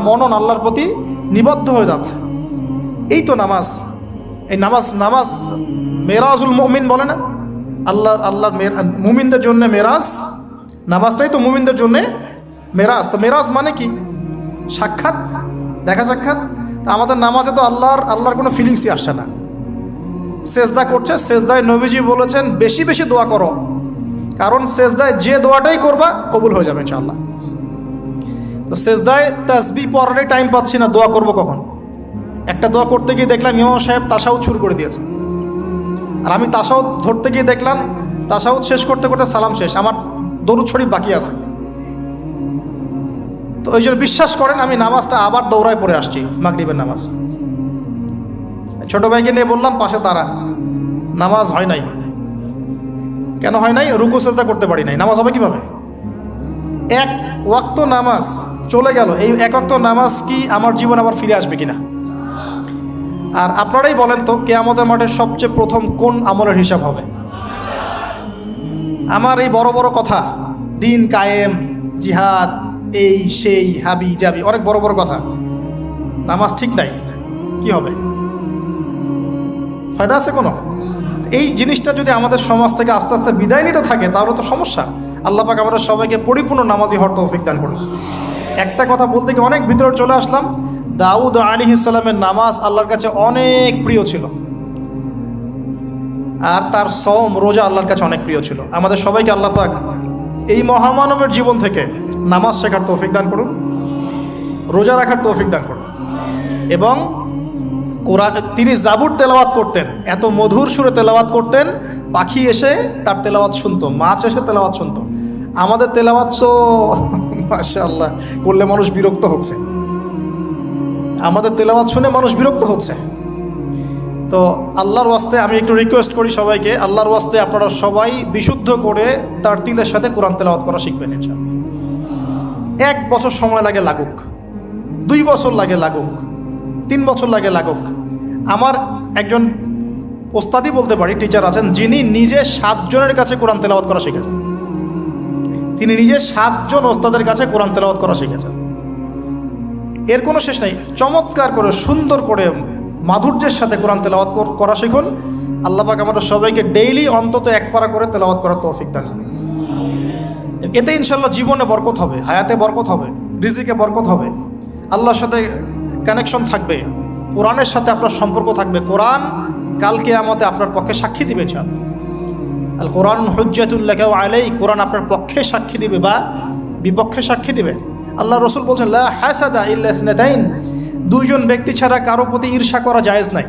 [SPEAKER 1] মনন আল্লাহর প্রতি নিবদ্ধ হয়ে যাচ্ছে। এই তো নামাজ। এই নামাজ মেরাজুল মুমিন বলে না, আল্লাহর মুমিনদের জন্য মেরাজ। নামাজটাই তো মুমিনদের জন্য মেরাজ। তো মেরাজ মানে কি? সাক্ষাৎ, দেখা সাক্ষাৎ। তা আমাদের নামাজে তো আল্লাহর কোনো ফিলিংসই আসছে না। সেজদা করছে, সেজদায় নবীজি বলেছেন বেশি বেশি দোয়া করো, কারণ সেজদায় যে দোয়াটাই করবা কবুল হয়ে যাবে ইনশাআল্লাহ। তো সেজদায় তাসবিহ পড়ারই টাইম পাচ্ছি না, দোয়া করব কখন? একটা দোয়া করতে গিয়ে দেখলাম ইমাম সাহেব তাশাহুদ শুরু করে দিয়েছে, আর আমি তাশাহুদ ধরতে গিয়ে দেখলাম তাশাহুদ শেষ করতে করতে সালাম শেষ, আমার দরুদ শরীফ বাকি আছে। তো ওই জন্য বিশ্বাস করেন আমি নামাজটা আবার দৌড়ায় পড়ে আসছি, মাগরিবের নামাজ। ছোট ভাইকে নিয়ে বললাম পাশে দাঁড়া, নামাজ হয় নাই। কেন হয় নাই? রুকু সেজদা করতে পারি নাই। নামাজ হবে কিভাবে? এক ওয়াক্ত নামাজ চলে গেল, এই এক ওয়াক্ত নামাজ কি আমার জীবন আবার ফিরে আসবে কিনা? আর আপনারাই বলেন তো, কিয়ামতের মাঠে সবচেয়ে প্রথম কোন আমলের হিসাব হবে? আমার এই বড় বড় কথা, দিন কায়েম, জিহাদ, এই সেই, হাবি জাবি, অনেক বড় বড় কথা, নামাজ ঠিক নাই, কি হবে? ফায়দা আছে কোনো? এই জিনিসটা যদি আমাদের সমাজ থেকে আস্তে আস্তে বিদায় নিতে থাকে তাহলে তো সমস্যা। আল্লাহ পাক আমাদের সবাইকে পরিপূর্ণ নামাজি হওয়ার তৌফিক দান করুন। একটা কথা বলতে গিয়ে অনেক ভিতরে চলে আসলাম। দাউদ আলাইহিস সালামের নামাজ আল্লাহর কাছে অনেক প্রিয় ছিল, আর তার সওম রোজা আল্লাহর কাছে অনেক প্রিয় ছিল। আমাদের সবাইকে আল্লাহ পাক এই মহামানবের জীবন থেকে নামাজ শেখার তৌফিক দান করুন, রোজা রাখার তৌফিক দান করুন। এবং কোরআন, তিনি জাবুর তেলাওয়াত করতেন, এত মধুর সুরে তেলাওয়াত করতেন, পাখি এসে তার তেলাওয়াত শুনতো, মাছ এসে তেলাওয়াত শুনতো। আমাদের তেলাওয়াত তো মাশাআল্লাহ করলে মানুষ বিরক্ত হচ্ছে, আমাদের তেলাওয়াত শুনে মানুষ বিরক্ত হচ্ছে। তো আল্লাহর ওয়াস্তে আমি একটু রিকোয়েস্ট করি সবাইকে, আল্লাহর ওয়াস্তে আপনারা সবাই বিশুদ্ধ করে তার তিলের সাথে কোরআন তেলাওয়াত করা শিখবেন ইনশাআল্লাহ। 1 বছর সময় লাগে লাগুক, 2 বছর লাগে লাগুক, 3 বছর লাগে লাগুক। আমার একজন ওস্তাদি বলতে পারি, টিচার আছেন, যিনি নিজে 7 জনের কাছে কোরআন তেলাওয়াত করা শিখেছেন। তিনি নিজে 7 জন ওস্তাদের কাছে কোরআন তেলাওয়াত করা শিখেছেন। এর কোনো শেষ নাই। চমৎকার করে, সুন্দর করে, মাধুর্যের সাথে কোরআন তেলাওয়াত করা শিখুন। আল্লাহ পাক আমাদের সবাইকে ডেইলি অন্তত 1 পারা করে তেলাওয়াত করার তৌফিক দান করুন। এতে ইনশাল্লাহ জীবনে বরকত হবে, হায়াতে বরকত হবে, রিজিকে বরকত হবে, আল্লাহর সাথে কানেকশন থাকবে, কোরআনের সাথে আপনার সম্পর্ক থাকবে। কোরআন কাল কিয়ামতে আপনার পক্ষে সাক্ষী দিবে। আল কোরআন হুজ্জাতুল লাকা ওয়া আলাই, কোরআন আপনার পক্ষে সাক্ষী দিবে বা বিপক্ষে সাক্ষী দিবে। আল্লাহ রসুল বলছেন লা হাসাদা ইল্লা ইসনাতাইন, 2 জন ব্যক্তি ছাড়া কারো প্রতি ঈর্ষা করা জায়েজ নাই।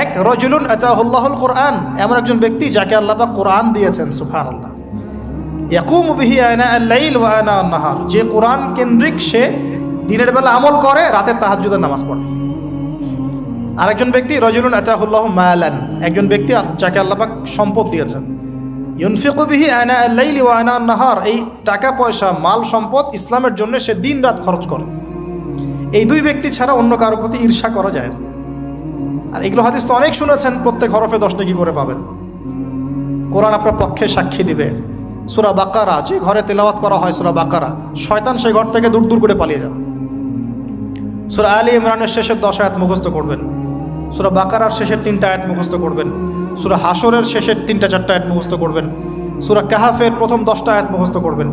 [SPEAKER 1] এক, রাজুলুন আতাহুল্লাহুল কোরআন, এমন একজন ব্যক্তি যাকে আল্লাহ পাক কোরআন দিয়েছেন, সুবহানাল্লাহ। ইয়াকুমু বিহি আনা আল-লাইল ওয়া আনা আন-নাহার, যে কোরআন কেন্দ্রিক, সে দিনের বেলা আমল করে, রাতে তাহাজ্জুদের নামাজ পড়ে। আরেকজন ব্যক্তি রাজুলুন আতাহুল্লাহু মালান, একজন ব্যক্তি যাকে আল্লাহ পাক সম্পদ দিয়েছেন, ইউনফিকু বিহি আনা আল-লাইল ওয়া আনা আন-নাহার, এই টাকা পয়সা, মাল সম্পদ ইসলামের জন্য সে দিন রাত খরচ করে। এই 2 ব্যক্তি ছাড়া অন্য কারোর প্রতি ঈর্ষা করা জায়েজ না। আর এগুলো হাদিস তো অনেক শুনেছেন, প্রত্যেক হরফে 10 নেকি করে পাবেন। কোরআন আপনার পক্ষে সাক্ষী দিবে। সূরা বাকারা, যে ঘরে তেলাওয়াত করা হয় সূরা বাকারা, শয়তান সেই ঘর থেকে দূর দূর করে পালিয়ে যাবে। সূরা আলী ইমরানের শেষের 10 আয়াত মুখস্থ করবেন, সূরা বাকারার শেষের 3টা আয়াত মুখস্থ করবেন, সূরা হাশরের শেষের 3-4টা আয়াত মুখস্থ করবেন, সূরা কাহাফের প্রথম 10টা আয়াত মুখস্থ করবেন,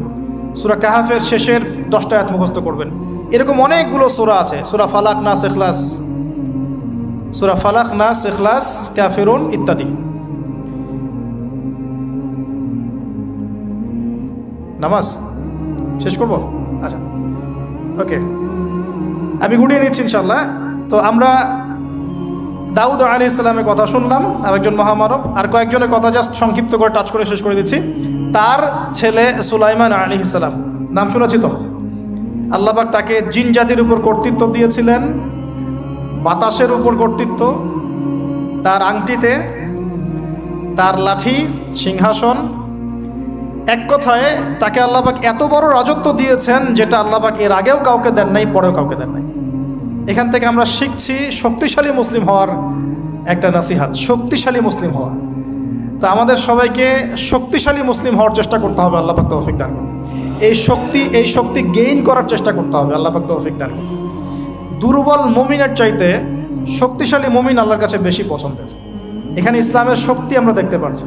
[SPEAKER 1] সূরা কাহাফের শেষের 10টা আয়াত মুখস্থ করবেন। এরকম অনেকগুলো সূরা আছে, সূরা ফালাক, নাস, ইখলাস, সূরা ফালাক, নাস, ইখলাস, কাফিরুন ইত্যাদি। নামাজ শেষ করব? আচ্ছা, ওকে, আমি গুটিয়ে নিচ্ছি ইনশাল্লাহ। তো আমরা দাউদ আলাইহিস সালামের কথা শুনলাম, আরেকজন মহামানব। আর কয়েকজনের কথা জাস্ট সংক্ষিপ্ত করে টাচ করে শেষ করে দিচ্ছি। তার ছেলে সুলাইমান আলাইহিস সালাম, নাম শুনেছি তো? আল্লাহ পাক তাকে জিন জাতির উপর কর্তৃত্ব দিয়েছিলেন, বাতাসের উপর কর্তৃত্ব, তার আংটিতে, তার লাঠি, সিংহাসন, এক কথায় তাকে আল্লাহ পাক এত বড় রাজত্ব দিয়েছেন যেটা আল্লাহ পাক এর আগেও কাউকে দেন নাই, পরেও কাউকে দেন নাই। এখান থেকে আমরা শিখছি শক্তিশালী মুসলিম হওয়ার একটা নাসিহাত, শক্তিশালী মুসলিম হওয়া। তা আমাদের সবাইকে শক্তিশালী মুসলিম হওয়ার চেষ্টা করতে হবে, আল্লাহ পাক তৌফিক দান করুন। এই শক্তি গেইন করার চেষ্টা করতে হবে, আল্লাহ পাক তৌফিক দান করুন। দুর্বল মুমিনের চাইতে শক্তিশালী মুমিন আল্লাহর কাছে বেশি পছন্দের। এখানে ইসলামের শক্তি আমরা দেখতে পাচ্ছি।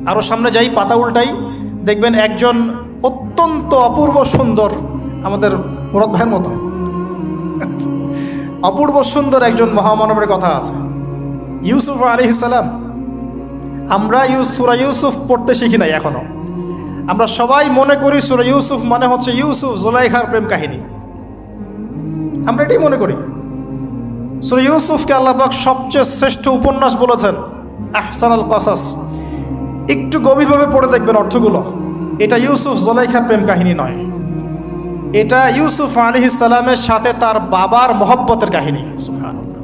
[SPEAKER 1] আরও সামনে যাই, পাতা উল্টাই, দেখবেন একজন অত্যন্ত অপূর্ব সুন্দর, আমাদের মুরাদ ভাইয়ের মতো অপূর্ব সুন্দর একজন মহামানবের কথা আছে, ইউসুফ আলাইহিস সালাম। আমরা সূরা ইউসুফ পড়তে শিখি নাই এখনো। আমরা সবাই মনে করি সূরা ইউসুফ মানে হচ্ছে ইউসুফ জুলাইখার প্রেম কাহিনী, আমরা এটাই মনে করি। সূরা ইউসুফকে আল্লাহ পাক সবচেয়ে শ্রেষ্ঠ উপন্যাস বলেছেন, আহসানুল কসাস। একটু গভীরভাবে পড়ে দেখবেন অর্থগুলো। এটা ইউসুফ জুলাইখার প্রেম কাহিনী নয়, এটা ইউসুফ আলাইহিস সালামের সাথে তার বাবার মহব্বতের কাহিনী। সুবহানাল্লাহ,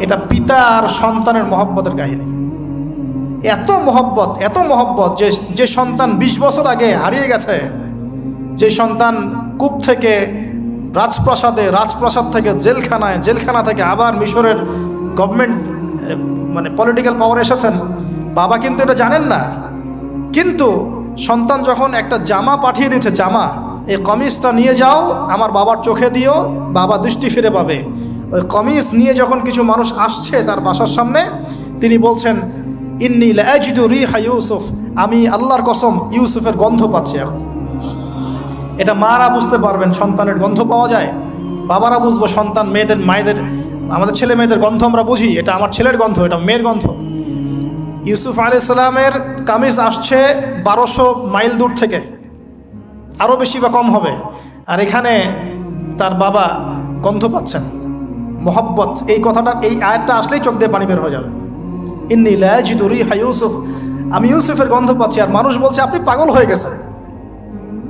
[SPEAKER 1] এটা পিতা আর সন্তানের মহব্বতের কাহিনী। এত মহব্বত যে সন্তান 20 বছর আগে হারিয়ে গেছে, যে সন্তান কূপ থেকে রাজপ্রাসাদে, রাজপ্রাসাদ থেকে জেলখানায়, জেলখানা থেকে আবার মিশরের গভর্নমেন্ট মানে পলিটিক্যাল পাওয়ার এসেছেন, বাবা কিন্তু এটা জানেন না। কিন্তু সন্তান যখন একটা জামা পাঠিয়ে দিচ্ছে, জামা, এই কমিজটা নিয়ে যাও, আমার বাবার চোখে দিও, বাবা দৃষ্টি ফিরে পাবে। ওই কমিজ নিয়ে যখন কিছু মানুষ আসছে তার বাসার সামনে, তিনি বলছেন ইন্নী লা আজিদু রিহা ইউসুফ, আমি আল্লাহর কসম ইউসুফের গন্ধ পাচ্ছি। এটা মারা বুঝতে পারবেন, সন্তানের গন্ধ পাওয়া যায়। বাবারা বুঝবো, সন্তান, মায়েদের, আমাদের ছেলে মেয়েদের গন্ধ আমরা বুঝি, এটা আমার ছেলের গন্ধ, এটা মেয়ের গন্ধ। ইউসুফ আলাইহিস সালামের কামিজ আসছে 1200 মাইল দূর থেকে, আরও বেশি বা কম হবে। আর এখানে তার বাবা গন্ধ পাচ্ছেন, মহব্বত। এই কথাটা, এই আয়াতটা আসলেই চোখ দিয়ে পানি বের হয়ে যাবে। ইন্নী লা আজিদু রিহা ইউসুফ, আমি ইউসুফের গন্ধ পাচ্ছি। আর মানুষ বলছে আপনি পাগল হয়ে গেছেন,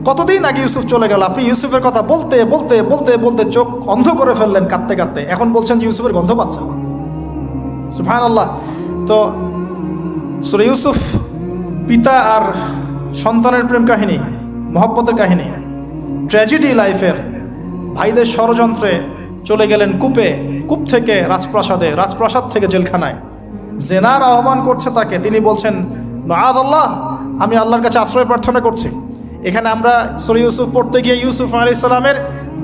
[SPEAKER 1] কতদিন আগে ইউসুফ চলে গেল, আপনি ইউসুফের কথা বলতে বলতে বলতে বলতে চোখ অন্ধ করে ফেললেন কাঁদতে কাঁদতে, এখন বলছেন যে ইউসুফের গন্ধ পাচ্ছেন। সুবহানাল্লাহ। তো সূরা ইউসুফ পিতা আর সন্তানের প্রেম কাহিনী, মহব্বতের কাহিনী, ট্র্যাজেডি লাইফের। ভাইদের ষড়যন্ত্রে চলে গেলেন কূপে, কূপ থেকে রাজপ্রাসাদে, রাজপ্রাসাদ থেকে জেলখানায়। জেনার আহ্বান করছে তাকে, তিনি বলছেন মাআযাল্লাহ, আমি আল্লাহর কাছে আশ্রয় প্রার্থনা করছি। এখানে আমরা সূরা ইউসুফ পড়তে গিয়ে ইউসুফ আলাইহিস সালামের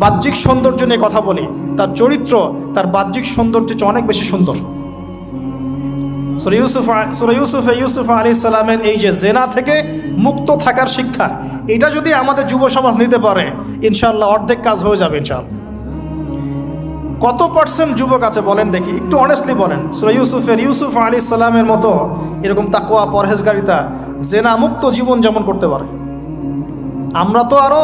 [SPEAKER 1] বাহ্যিক সৌন্দর্য নিয়ে কথা বলি, তার চরিত্র তার বাহ্যিক সৌন্দর্য চেয়ে অনেক বেশি সুন্দর। সূরা ইউসুফ আলাইহিস সালামের এই যে জেনা থেকে মুক্ত থাকার শিক্ষা, এটা যদি আমাদের যুব সমাজ নিতে পারে ইনশাআল্লাহ অর্ধেক কাজ হয়ে যাবে ইনশাআল্লাহ। কত পার্সেন্ট যুবক আছে বলেন দেখি, একটু অনেস্টলি বলেন, সূরা ইউসুফ আলাইহিস সালামের মতো এরকম তাকওয়া পরহেজগারিতা জেনা মুক্ত জীবন যেমন করতে পারে। আমরা তো আরো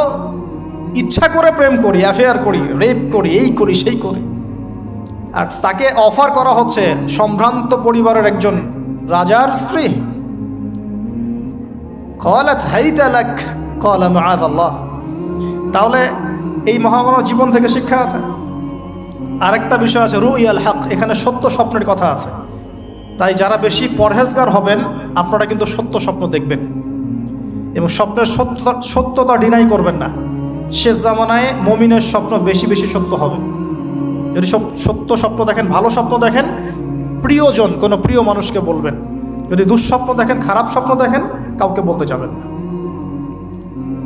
[SPEAKER 1] ইচ্ছা করে প্রেম করি, অ্যাফেয়ার করি, রেপ করি, এই করি সেই করি, আর তাকে অফার করা হচ্ছে সম্ভ্রান্ত পরিবারের একজন রাজার স্ত্রী। ক্বালাত হাইতা লাক ক্বালা মাআযাল্লাহ। তাহলে এই মহামানব জীবন থেকে শিক্ষা আছে। আরেকটা বিষয় আছে রুইয়াল হক, এখানে সত্য স্বপ্নের কথা আছে। তাই যারা বেশি পরহেজগার হবেন আপনারা কিন্তু সত্য স্বপ্ন দেখবেন এবং স্বপ্নের সত্যতা ডিনাই করবেন না। শেষ জামানায় মুমিনের স্বপ্ন বেশি বেশি সত্য হবে। যদি সত্য স্বপ্ন দেখেন, ভালো স্বপ্ন দেখেন, প্রিয়জন কোনো প্রিয় মানুষকে বলবেন। যদি দুঃস্বপ্ন দেখেন, খারাপ স্বপ্ন দেখেন, কাউকে বলতে যাবেন না।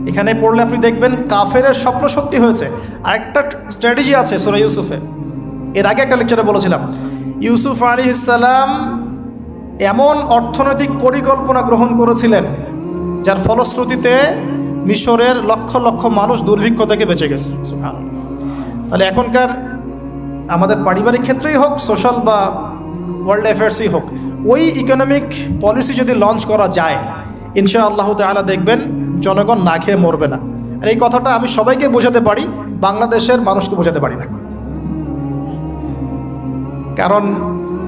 [SPEAKER 1] এখানে পড়লে আপনি দেখবেন কাফেরের স্বপ্ন সত্যি হয়েছে। আরেকটা স্ট্র্যাটেজি আছে সূরা ইউসুফে, এর আগে একটা লেকচারে বলেছিলাম। ইউসুফ আলাইহিস সালাম এমন অর্থনৈতিক পরিকল্পনা গ্রহণ করেছিলেন যার ফলশ্রুতিতে মিশরের লক্ষ লক্ষ মানুষ দুর্ভিক্ষ থেকে বেঁচে গেছে। সুবহানাল্লাহ। তাহলে এখনকার আমাদের পারিবারিক ক্ষেত্রেই হোক, সোশ্যাল বা ওয়ার্ল্ড অ্যাফেয়ার্সই হোক, ওই ইকোনমিক পলিসি যদি লঞ্চ করা যায় ইনশাআল্লাহ তাআলা দেখবেন জনগণ না খেয়ে মরবে না। আর এই কথাটা আমি সবাইকে বোঝাতে পারি, বাংলাদেশের মানুষকে বোঝাতে পারি না। কারণ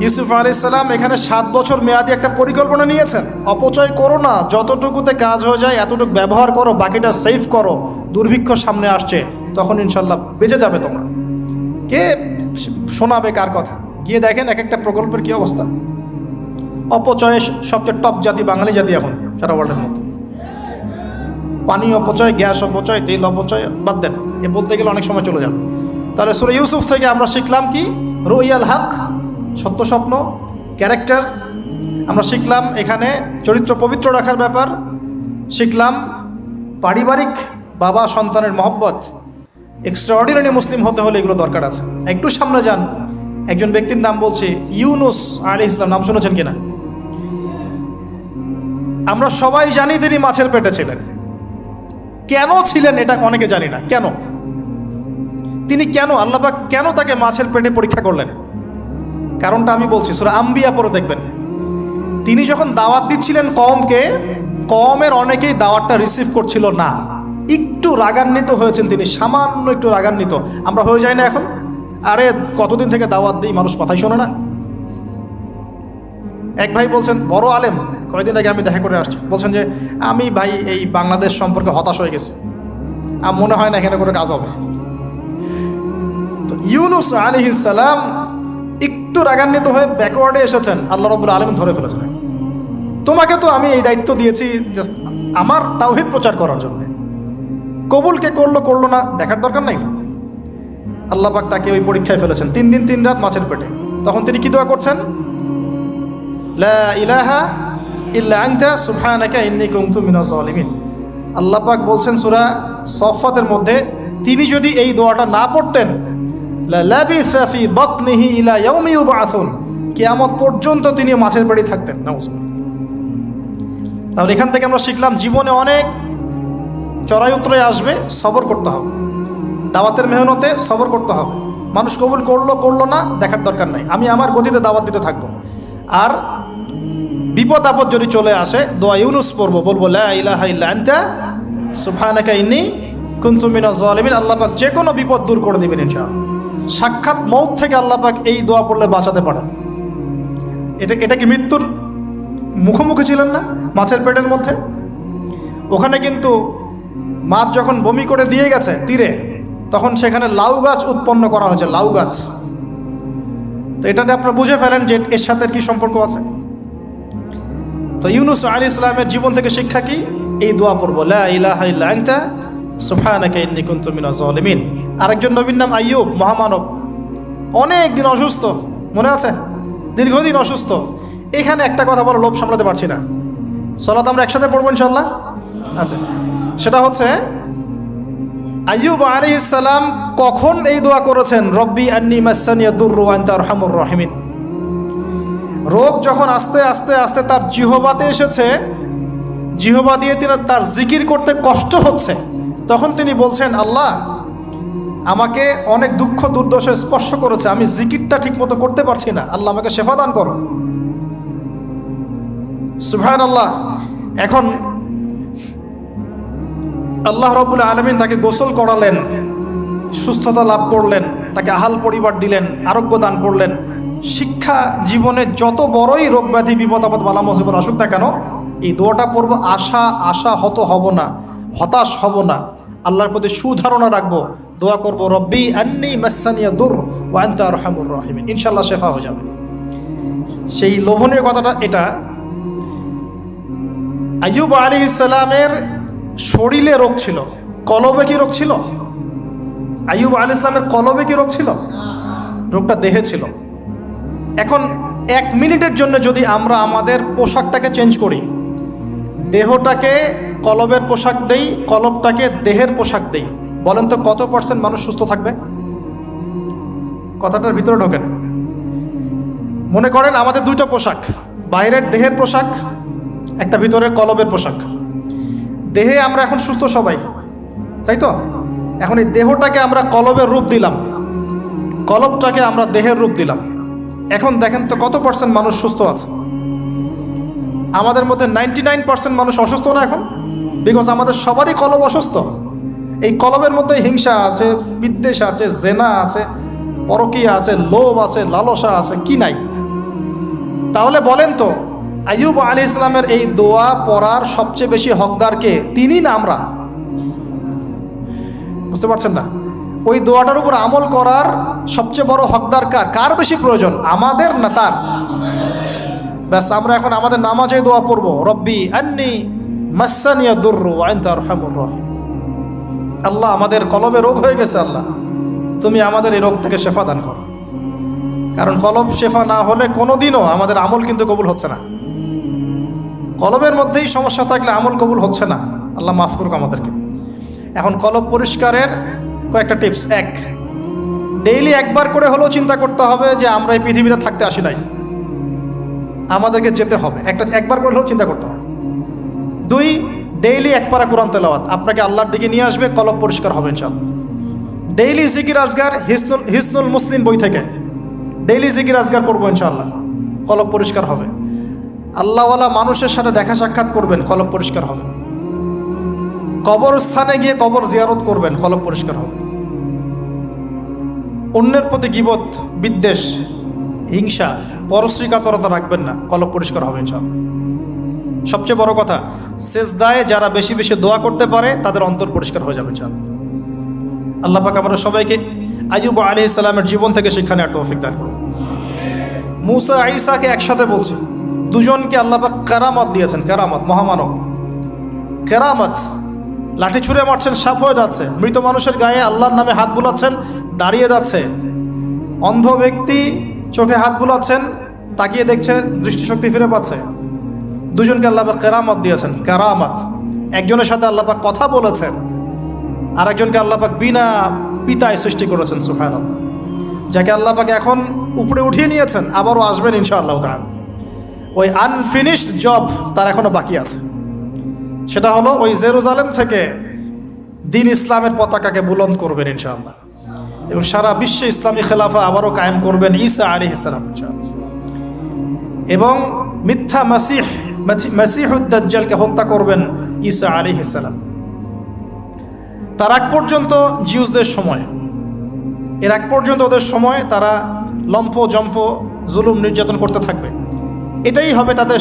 [SPEAKER 1] ইউসুফ আলাইহিস সালাম এখানে 7 বছর মেয়াদি একটা পরিকল্পনা নিয়েছেন। অপচয় করো না, যতটুকুতে কাজ হয়ে যায় এতটুকু ব্যবহার করো, বাকিটা সেভ করো। দুর্ভিক্ষ সামনে আসছে, তখন ইনশাল্লাহ বেঁচে যাবে তোমরা। কে শোনাবে কার কথা? গিয়ে দেখেন এক একটা প্রকল্পের কী অবস্থা। অপচয়ে সবচেয়ে টপ জাতি বাঙালি জাতি এখন সারা ওয়ার্ল্ডের মধ্যে। পানি অপচয়, গ্যাস অপচয়, তেল অপচয় বাদ দেন, এ বলতে গেলে অনেক সময় চলে যাবে। তাহলে সূরা ইউসুফ থেকে আমরা শিখলাম কি? রুইয়াল হক, সত্য স্বপ্ন, ক্যারেক্টার। আমরা শিখলাম এখানে চরিত্র পবিত্র রাখার ব্যাপার, শিখলাম পারিবারিক বাবা সন্তানের মহব্বত। এক্সট্রাঅর্ডিনারি মুসলিম হতে হলে এগুলো দরকার আছে। একটু সামনে যান, একজন ব্যক্তির নাম বলছি ইউনুস আলাইহিস সালাম, নাম শুনেছেন কিনা? আমরা সবাই জানি তিনি মাছের পেটে ছিলেন। কেন ছিলেন এটা অনেকে জানি না। কেন তিনি, কেন আল্লাহ পাক কেন তাকে মাছের পেটে পরীক্ষা করলেন? কারণটা আমি বলছি, সূরা আম্বিয়া পড়ে দেখবেন। তিনি যখন দাওয়াত দিচ্ছিলেন কওমকে, কওমের অনেকেই দাওয়াতটা রিসিভ করছিল না। একটু রাগান্বিত হয়েছেন তিনি, সামান্য একটু রাগান্বিত। আমরা হয়ে যাই না এখন? আরে কতদিন থেকে দাওয়াত দিই, মানুষ কথাই শোনে না। এক ভাই বলছেন, বড় আলেম, কয়েকদিন আগে আমি দেখা করে আসছি, বলছেন যে আমি ভাই এই বাংলাদেশ সম্পর্কে হতাশ হয়ে গেছি, আর মনে হয় না এখানে কোনো কাজ হবে। তো ইউনুস আলাইহিস সালাম একটু রাগান্বিত হয়ে ব্যাকওয়ার্ডে এসেছেন, আল্লাহ রাব্বুল আলামিন ধরে ফেলেছেন। তোমাকে তো আমি এই দায়িত্ব দিয়েছি জাস্ট আমার তাওহীদ প্রচার করার জন্য, কবুল কে করলো না দেখার দরকার নাই। আল্লাহ পাক তাকে ওই পরীক্ষায় ফেলেছেন, 3 দিন 3 রাত মাছের পেটে। তখন তিনি কি দোয়া করছেন? লা ইলাহা ইল্লা আনতা সুবহানাকা ইন্নী কুনতু মিনাজ জালিমিন। আল্লাহ পাক বলছেন সূরা সফফাতের মধ্যে, তিনি যদি এই দোয়াটা না পড়তেন লা লাবিসা ফি বাতনিহি ইলা ইয়াউমি ইউবআসুন, কিয়ামত পর্যন্ত তিনি মাছের পেটেই থাকতেন। নাউজুবিল্লাহ। তাহলে এখান থেকে আমরা শিখলাম জীবনে অনেক চড়াই উতরাই আসবে, সবর করতে হবে। দাওয়াতের মেহনতে সবর করতে হবে। মানুষ কবুল করলো না দেখার দরকার নাই, আমি আমার গতিতে দাওয়াত দিতে থাকবো। আর বিপদ আপদ যদি চলে আসে দোয়া ইউনুস পড়বো, বলবো লা ইলাহা ইল্লা আনতা সুবহানাকা ইন্নী কুনতু মিনাজ জালিমিন। আল্লাহ পাক যে কোনো বিপদ দূর করে দিবেন ইনশাআল্লাহ। সাক্ষাৎ মউত থেকে আল্লাহ পাক এই দোয়া পড়লে বাঁচাতে পারেন। এটা কি মৃত্যুর মুখোমুখি ছিলেন না মাছের পেটের মধ্যে? ওখানে কিন্তু মাছ যখন বমি করে দিয়ে গেছে তীরে, তখন সেখানে লাউ গাছ উৎপন্ন করা হয়েছে, লাউ গাছ। তো এটাতে আপনারা বুঝে ফেলেন যে এর সাথে কি সম্পর্ক আছে। তো ইউনুস আলাইহিস সালামের জীবন থেকে শিক্ষা কি? এই দোয়া পড়বো, লা ইলাহা ইল্লা আনতা সুবহানাকা ইন্নী কুনতু মিনাজ জালিমিন। আরেকজন নবীর নাম আইয়ুব, মহামানব, অনেক দিন অসুস্থ, মনে আছে? দীর্ঘদিন অসুস্থ। এখানে একটা কথা বলো, লোভ সামলাতে পারছি না। সালাত আমরা একসাথে পড়বো ইনশাআল্লাহ। আচ্ছা, সেটা হচ্ছে আইয়ুব আলাইহিস সালাম কখন এই দোয়া করেছেন, রব্বি আন্নী মাসানিয়া দুররু ওয়া আনতা আরহামুর রাহিমিন। রোগ যখন আস্তে আস্তে আস্তে তার জিহ্বাতে এসেছে, জিহ্বা দিয়ে তার জিকির করতে কষ্ট হচ্ছে, তখন তিনি বলছেন, আল্লাহ আমাকে অনেক দুঃখ দুর্দশা স্পর্শ করেছে, আমি জিকিরটা ঠিক মতো করতে পারছি না, আল্লাহ আমাকে শেফা দান করো। সুবহানাল্লাহ। এখন আল্লাহ রাব্বুল আলামিন তাকে গোসল করালেন, সুস্থতা লাভ করলেন, তাকে আহাল পরিবার দিলেন, আরোগ্য দান করলেন। শিক্ষা জীবনে যত বড়ই রোগ ব্যাধি বিপদ আপদ বালা মুসিবত আসুক না কেন, এই দোয়াটা পড়বো, আশাহত হব না, হতাশ হব না, আল্লাহর প্রতি সুধারণা রাখবো, দোয়া করবো রব্বি আন্নী মাসানিয়া দুর ওয়া আনতা আরহামুর রাহিমিন, ইনশাআল্লাহ শেফা হয়ে যাবে। সেই লোভনীয় কথাটা এটা, আইয়ুব আলাইহিস সালামের শরীরে রোগ ছিল, কলবে কি রোগ ছিল? আইয়ুব আলাইহিস সালামের কলবে কি রোগ ছিল? রোগটা দেহে ছিল। এখন 1 মিনিটের জন্য যদি আমরা আমাদের পোশাকটাকে চেঞ্জ করি, দেহটাকে কলবের পোশাক দেই, কলবটাকে দেহের পোশাক দেই, বলেন তো কত % মানুষ সুস্থ থাকবে? কথাটার ভিতরে ঢোকেন। মনে করেন আমাদের 2টা পোশাক, বাইরের দেহের পোশাক, একটা ভিতরের কলবের পোশাক। দেহে আমরা এখন সুস্থ সবাই, তাই তো? এখন এই দেহটাকে আমরা কলবের রূপ দিলাম, কলবটাকে আমরা দেহের রূপ দিলাম। এখন দেখেন তো কত % মানুষ সুস্থ আছে? আমাদের মধ্যে 99% মানুষ অসুস্থ না এখন, বিকজ আমাদের সবারই কলব অসুস্থ। এই কলবের মধ্যে হিংসা আছে, বিদ্বেষ আছে, জেনা আছে, পরকীয়া আছে, লোভ আছে, লালসা আছে, কি নাই? তাহলে বলেন তো আইয়ুব আলাইহিস সালামের এই দোয়া পড়ার সবচেয়ে বেশি হকদার কে? তিনি না আমরা? বুঝতে পারছেন না? ওই দোয়াটার উপর আমল করার সবচেয়ে বড় হকদার কার? কার বেশি প্রয়োজন, আমাদের না তার? ব্যাস, আমরা এখন আমাদের নামাজে দোয়া পড়বো, রব্বি আন্নী মাসানিয়া দুররু ওয়া আনতা আরহামুর রাহিম। আল্লাহ আমাদের কলবে রোগ হয়ে গেছে, আল্লাহ তুমি আমাদের এই রোগ থেকে শেফা দান করো। কারণ কলব শেফা না হলে কোনোদিনও আমাদের আমল কিন্তু কবুল হচ্ছে না। কলবের মধ্যেই সমস্যা থাকলে আমল কবুল হচ্ছে না। আল্লাহ মাফ করুক আমাদেরকে। এখন কলব পরিষ্কারের কয়েকটা টিপস। 1, ডেইলি একবার করে হলেও চিন্তা করতে হবে যে আমরা এই পৃথিবীতে থাকতে আসি নাই, আমাদেরকে যেতে হবে। একবার করে হলেও চিন্তা করতে হবে। 2, ডেইলি 1 পারা কোরআন তেলাওয়াত আপনাকে আল্লাহর দিকে নিয়ে আসবে, কলব পরিষ্কার হবে ইনশাআল্লাহ। ডেইলি জিকির আজগার, হিসনুল মুসলিম বই থেকে ডেইলি জিকির আজগার করবো ইনশাআল্লাহ, কলব পরিষ্কার হবে। আল্লাহওয়ালা মানুষের সাথে দেখা সাক্ষাৎ করবেন, কলব পরিষ্কার হবে। কবরস্থানে গিয়ে কবর জিয়ারত করবেন, কলব পরিষ্কার হবে। অন্যের প্রতি গীবত, বিদ্বেষ, হিংসা, পরশ্রীকাতরতা রাখবেন না, কলব পরিষ্কার হবে ইনশাআল্লাহ। সবচেয়ে বড় কথা, সেজদায় যারা বেশি বেশি দোয়া করতে পারে তাদের অন্তর পরিষ্কার হয়ে যাবে ইনশাআল্লাহ। আল্লাহ পাক আমরা সবাইকে আইয়ুব আলাইহিস সালামের জীবন থেকে শিক্ষা নেওয়ার তৌফিক দান করুন। মুসা ঈসাকে একসাথে বলছে, দুজনকে আল্লাহ পাক কেরামত দিয়েছেন, কেরামত, মহামানব, কেরামত। লাঠি ছুঁড়ে মারছেন, সাপ হয়ে যাচ্ছে। মৃত মানুষের গায়ে আল্লাহর নামে হাত বুলাচ্ছেন, দাঁড়িয়ে যাচ্ছে। অন্ধ ব্যক্তি চোখে হাত বুলাচ্ছেন, তাকিয়ে দেখছে, দৃষ্টিশক্তি ফিরে পাচ্ছে। দুজনকে আল্লাহ পাক কেরামত দিয়েছেন, কেরামত। একজনের সাথে আল্লাহ পাক কথা বলেছেন, আর একজনকে আল্লাহ পাক বিনা পিতায় সৃষ্টি করেছেন, সুবহানাল্লাহ। যাকে আল্লাহ পাক এখন উপরে উঠিয়ে নিয়েছেন, আবারও আসবেন ইনশাআল্লাহ তাআলা। ওই আনফিনিশড জব তার এখনো বাকি আছে। সেটা হলো ওই জেরুজালেম থেকে দিন ইসলামের পতাকাকে বুলন্দ করবেন ইনশাআল্লাহ, এবং সারা বিশ্বে ইসলামী খেলাফা আবারও কায়েম করবেন ঈসা আলাইহিস সালাম ইনশাআল্লাহ। এবং মিথ্যা মাসিহুদ দাজ্জালকে হত্যা করবেন ঈসা আলাইহিস সালাম। তার আগ পর্যন্ত জিউসদের সময়, এর আগ পর্যন্ত ওদের সময় তারা লম্ফ জম্ফ জুলুম নির্যাতন করতে থাকবে। এটাই হবে তাদের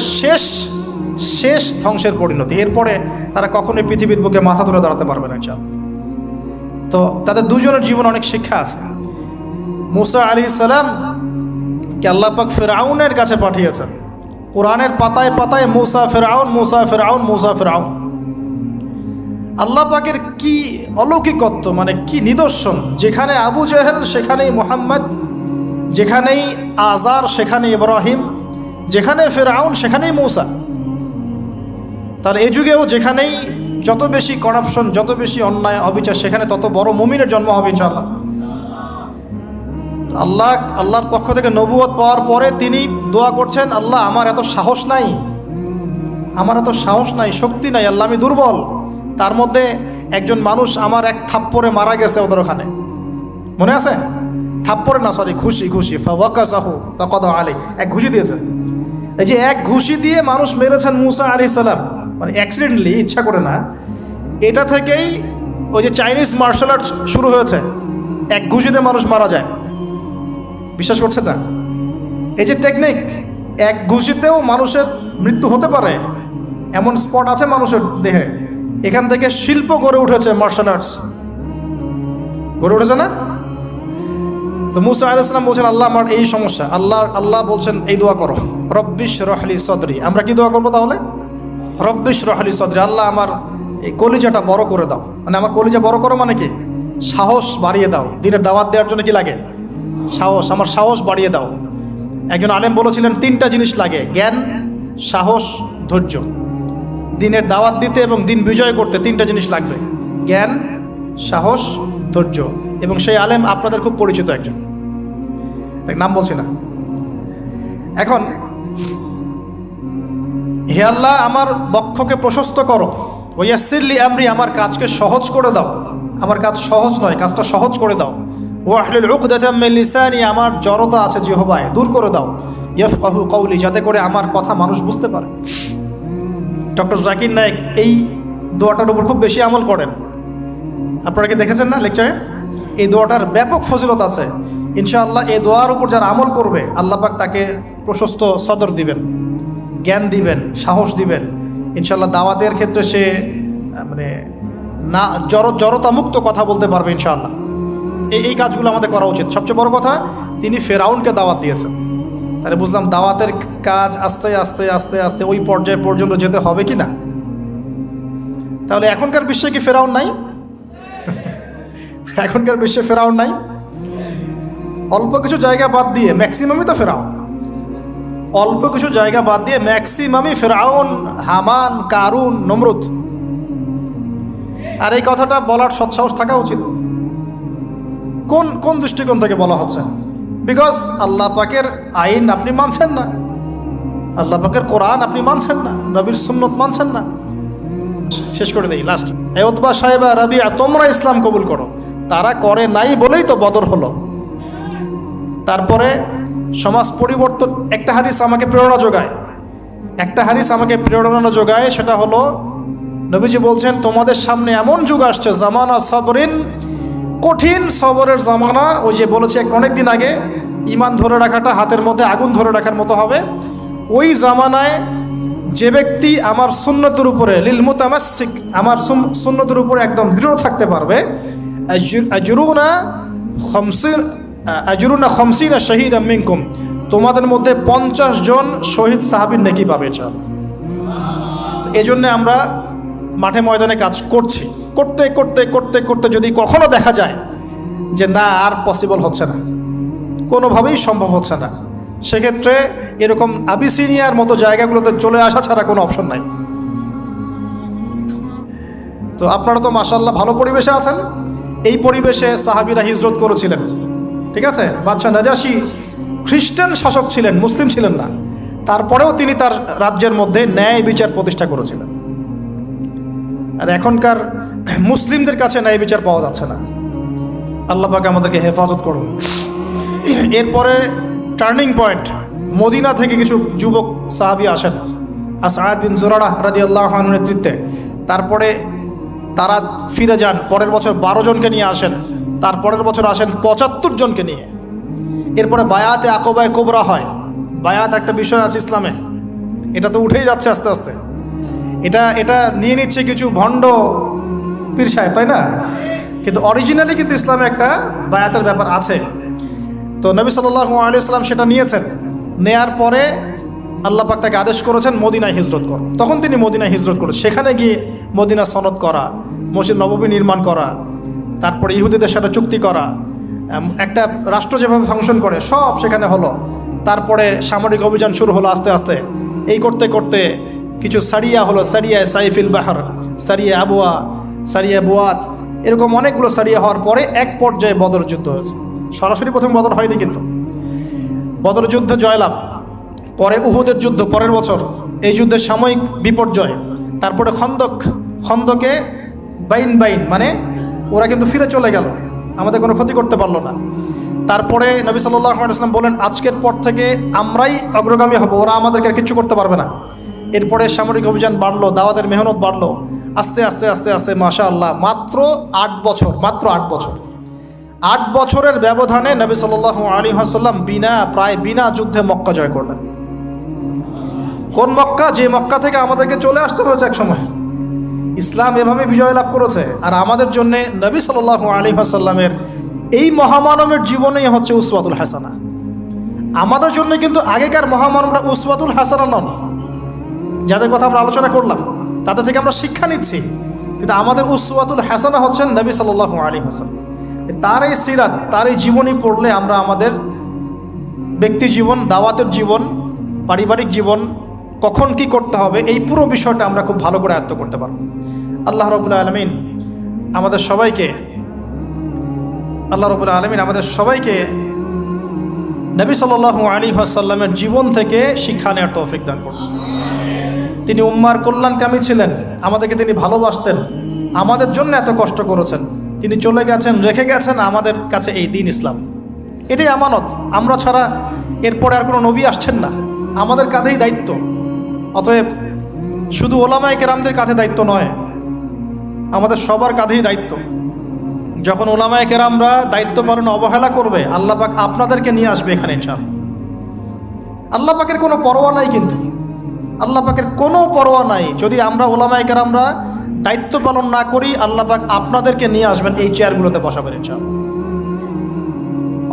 [SPEAKER 1] শেষ ধ্বংসের পরিণতি। এরপরে তারা কখনোই পৃথিবীর বুকে মাথা তুলে দাঁড়াতে পারবে না ইনশাআল্লাহ। তো তাদের দুজনের জীবনে অনেক শিক্ষা আছে। মুসা আলাইহিস সালাম কে আল্লাহ পাক ফিরআউনের কাছে পাঠিয়েছেন। কোরআনের পাতায় পাতায় মুসা ফিরআউন, মুসা ফিরআউন, মুসা ফিরআউন। আল্লাহ পাকের কি অলৌকিকত্ব, মানে কি নিদর্শন! যেখানে আবু জেহেল সেখানেই মুহাম্মদ, যেখানেই আজার সেখানেই ইব্রাহিম, যেখানে ফিরআউন সেখানেই মুসা। তার এই যুগেও যেখানেই যত বেশি করাপশন, যত বেশি অন্যায় অবিচার, সেখানে তত বড় মুমিনের জন্ম হবে ইনশাআল্লাহ। আল্লাহর পক্ষ থেকে নবুয়ত পাওয়ার পরে তিনি দোয়া করছেন, আল্লাহ আমার এত সাহস নাই, আমার এত সাহস নাই, শক্তি নাই, আল্লাহ আমি দুর্বল। তার মধ্যে একজন মানুষ আমার এক থাপ্পড়ে মারা গেছে ওদের ওখানে, মনে আছে? থাপ্পড়ে না, সরি, ঘুষি ফাওয়াকাযাহু ফাকাদা আলাইহি, এক ঘুষি দিয়েছে। এই যে এক ঘুষি দিয়ে মানুষ মেরেছেন মুসা আলাইহিস সালাম, মানে অ্যাক্সিডেন্টলি, ইচ্ছা করে না। এটা থেকেই ওই যে চাইনিজ মার্শাল আর্ট শুরু হয়েছে, এক ঘুষিতে মানুষ মারা যায়। বিশ্বাস করছে না? এই যে টেকনিক, এক ঘুষিতেও মানুষের মৃত্যু হতে পারে, এমন স্পট আছে মানুষের দেহে। এখান থেকে শিল্প গড়ে উঠেছে, মার্শাল আর্টস গড়ে উঠেছে না? তো মুসা আলাইহিস সালাম বলছেন, আল্লাহ আমার এই সমস্যা। আল্লাহ বলছেন এই দোয়া করো, রব্বিশ রহলি সদরি। আমরা কি দোয়া করবো তাহলে? রব্বিশ রহলি সদরি, আল্লাহ আমার এই কলিজাটা বড় করে দাও। মানে আমার কলিজা বড় করো মানে কি? সাহস বাড়িয়ে দাও। দিনের দাওয়াত দেওয়ার জন্য কি লাগে? সাহস। আমার সাহস বাড়িয়ে দাও। একজন আলেম বলেছিলেন 3টা জিনিস লাগে, জ্ঞান, সাহস, ধৈর্য। দিনের দাওয়াত দিতে এবং দিন বিজয় করতে 3টা জিনিস লাগবে, জ্ঞান, সাহস, ধৈর্য। এবং সেই আলেম আপনাদের খুব পরিচিত একজন, নাম বলছি না। এখন হে আল্লাহ আমার বক্ষকে প্রশস্ত করো, ওয়াসসিরলি আমরি, আমার কাজকে সহজ করে দাও। আমার কাজ সহজ নয়, কাজটা সহজ করে দাও। ওয়াহলুল উকদাতাম মিন লিসানি, আমার জড়তা আছে জিহ্বায়, দূর করে দাও। ইয়াফকাহু কওলি, যাতে করে আমার কথা মানুষ বুঝতে পারে। ডক্টর জাকির নায়েক এই দোয়াটার উপর খুব বেশি আমল করেন। আপনারা কি দেখেছেন না লেকচারে? এই দোয়াটার ব্যাপক ফজিলত আছে। ইনশাআল্লাহ এই দোয়ার উপর যারা আমল করবে, আল্লাহ পাক তাকে প্রশস্ত সদর দিবেন, জ্ঞান দিবেন, সাহস দিবেন। ইনশাআল্লাহ দাওয়াতের ক্ষেত্রে সে মানে না জড়তা মুক্ত কথা বলতে পারবে ইনশাআল্লাহ। এই কাজগুলো আমাদের করা উচিত। সবচেয়ে বড় কথা, তিনি ফেরাউনকে দাওয়াত দিয়েছেন। তাহলে বুঝলাম দাওয়াতের কাজ আস্তে আস্তে আস্তে আস্তে ওই পর্যায়ে পর্যন্ত যেতে হবে কি না? তাহলে এখনকার বিশ্বে কি ফেরাউন নাই? এখনকার বিশ্বে ফেরাউন নাই? অল্প কিছু জায়গা বাদ দিয়ে ম্যাক্সিমামই তো ফেরাউন। অল্প কিছু জায়গা বাদ দিয়ে ম্যাক্সিমামই ফেরাউন, হামান, কারুন, নমরুদ। আর এই কথাটা বলার সৎসাহস থাকা উচিত। কোন দৃষ্টিকোণ থেকে বলা হচ্ছে? বিকজ আল্লাহ পাকের আইন আপনি মানছেন না, আল্লাহ পাকের কোরআন আপনি মানছেন না, নবীর সুন্নত মানছেন না। শেষ করে দেই লাস্ট। উতবা সাহেবা, রাবিয়া, তোমরা ইসলাম কবুল করো। তারা করে নাই বলেই তো বদর হলো। তারপরে সমাজ পরিবর্তন, একটা হাদিস আমাকে প্রেরণা যোগায়, সেটা হলো নবীজি বলছেন, তোমাদের সামনে এমন যুগ আসছে, জামানা সবরিন, কঠিন সবরের জামানা। ওই যে বলেছি অনেক দিন আগে, ঈমান ধরে রাখাটা হাতের মধ্যে আগুন ধরে রাখার মতো হবে। ওই জামানায় যে ব্যক্তি আমার সুন্নতের উপরে, লিল মুতামাসসিক, আমার সুন্নতের উপরে একদম দৃঢ় থাকতে পারবে, আজরুনা খামসিনা শাহীদাম মিনকুম, তোমাদের মধ্যে 50 জন শহীদ সাহাবীর নেকি পাবে। এই জন্য আমরা মাঠে ময়দানে কাজ করছি। করতে করতে করতে করতে যদি কখনো দেখা যায় যে না, আর পসিবল হচ্ছে না, কোনোভাবেই সম্ভব হচ্ছে না, সেক্ষেত্রে এরকম আবিসিনিয়ার মতো জায়গাগুলোতে চলে আসা ছাড়া কোনো অপশন নাই। তো আপনারা তো মাশাআল্লাহ ভালো পরিবেশে আছেন। এই পরিবেশে সাহাবীরা হিজরত করেছিলেন, ঠিক আছে? বাদশা নাজাশী খ্রিস্টান শাসক ছিলেন, মুসলিম ছিলেন না। তারপরেও তিনি তার রাজ্যের মধ্যে ন্যায় বিচার প্রতিষ্ঠা করেছিলেন। আর এখনকার মুসলিমদের কাছে ন্যায় বিচার পাওয়া যাচ্ছে না। আল্লাহ পাক আমাদেরকে হেফাজত করুন। এরপরে টার্নিং পয়েন্ট, মদিনা থেকে কিছু যুবক সাহাবী আসেন, আসআদ বিন জুরারাহ রাদিয়াল্লাহু আনহুর নেতৃত্বে। তারপরে তারা ফিরে যান, পরের বছর 12 জনকে নিয়ে আসেন, তারপরের বছর আসেন 75 জনকে নিয়ে। এরপরে বায়াতে আকবায়ে কুবরা হয়। বায়াত একটা বিষয় আছে ইসলামে, এটা তো উঠেই যাচ্ছে আস্তে আস্তে। এটা নিয়ে নিচ্ছে কিছু ভণ্ড পীর সাহেব, তাই না? কিন্তু অরিজিনালি কিন্তু ইসলামে একটা বায়াতের ব্যাপার আছে। তো নবী সাল্লাল্লাহু আলাইহি ওয়াসাল্লাম সেটা নিয়েছেন। নেয়ার পরে আল্লাহ পাক তাকে আদেশ করেছেন মদিনায় হিজরত করো। তখন তিনি মদিনায় হিজরত করেন। সেখানে গিয়ে মদিনা সনদ করা, মসজিদ নববী নির্মাণ করা, তারপরে ইহুদিদের সাথে চুক্তি করা, একটা রাষ্ট্র যেভাবে ফাংশন করে সব সেখানে হলো। তারপরে সামরিক অভিযান শুরু হলো আস্তে আস্তে। এই করতে করতে কিছু সারিয়া হলো, সারিয়া সাইফিল বাহার, সারিয়া আবুয়া, সারিয়া বুয়াত, এরকম অনেকগুলো সারিয়া হওয়ার পরে এক পর্যায়ে বদর যুদ্ধ হয়েছে। সরাসরি প্রথম বদর হয়নি, কিন্তু বদর যুদ্ধ জয়লাভ, পরে উহুদের যুদ্ধ পরের বছর, এই যুদ্ধের সাময়িক বিপর্যয়, তারপরে খন্দকে বাইন মানে ওরা কিন্তু ফিরে চলে গেল, আমাদের কোনো ক্ষতি করতে পারলো না। তারপরে নবী সাল্লাল্লাহু আলাইহি ওয়াসাল্লাম বলেন, আজকের পর থেকে আমরাই অগ্রগামী হব, ওরা আমাদেরকে আর কিছু করতে পারবে না। এরপরে সামরিক অভিযান বাড়লো, দাওয়াতের মেহনত বাড়লো, আস্তে আস্তে আস্তে আস্তে মাশাআল্লাহ মাত্র 8 বছর 8 বছরের ব্যবধানে নবী সাল্লাল্লাহু আলাইহি ওয়াসাল্লাম প্রায় বিনা যুদ্ধে মক্কা জয় করলেন। কোন মক্কা? যে মক্কা থেকে আমাদেরকে চলে আসতে হয়েছে এক সময়। ইসলাম এভাবে বিজয় লাভ করেছে। আর আমাদের জন্য নবী সাল্লাল্লাহু আলাইহি ওয়াসাল্লামের এই মহামানবের জীবনেই হচ্ছে উসওয়াতুল হাসানা। আমাদের জন্য কিন্তু আগেকার মহামানবরা উসওয়াতুল হাসানা নন, যাদের কথা আমরা আলোচনা করলাম তাদের থেকে আমরা শিক্ষা নিচ্ছি, কিন্তু আমাদের উসওয়াতুল হাসানা হচ্ছেন নবী সাল্লাল্লাহু আলাইহি ওয়াসাল্লাম। তার এই সিরাত, তার এই জীবনী পড়লে আমরা আমাদের ব্যক্তি জীবন, দাওয়াতের জীবন, পারিবারিক জীবন, কখন কি করতে হবে, এই পুরো বিষয়টা আমরা খুব ভালো করে আয়ত্ত করতে পারব। আল্লাহ রাব্বুল আলামিন আমাদের সবাইকে নবী সাল্লাল্লাহু আলাইহি ওয়াসাল্লামের জীবন থেকে শিক্ষা নেওয়ার তৌফিক দান করুন। তিনি উম্মার কল্যাণকামী ছিলেন, আমাদেরকে তিনি ভালোবাসতেন, আমাদের জন্য এত কষ্ট করেছেন, তিনি চলে গেছেন, রেখে গেছেন আমাদের কাছে এই দ্বীন ইসলাম। এটাই আমানত। আমরা ছাড়া এরপরে আর কোনো নবী আসছেন না, আমাদের কাঁধেই দায়িত্ব। অতএব শুধু ওলামায়ে কেরামদের কাঁধে দায়িত্ব নয়, আমাদের সবার কাঁধেই দায়িত্ব। যখন ওলামায়ে কেরামরা দায়িত্ব পালনে অবহেলা করবে, আল্লাহ পাক আপনাদেরকে নিয়ে আসবে এখানে ইনশাআল্লাহ। আল্লাহ পাকের কোনো পরোয়া নাই, কিন্তু আল্লাহ পাকের কোনো পরোয়া নাই। যদি আমরা ওলামায়ে কেরামরা দায়িত্ব পালন না করি, আল্লাহ পাক আপনাদেরকে নিয়ে আসবেন, এই চেয়ারগুলোতে বসাবেন ইনশাআল্লাহ।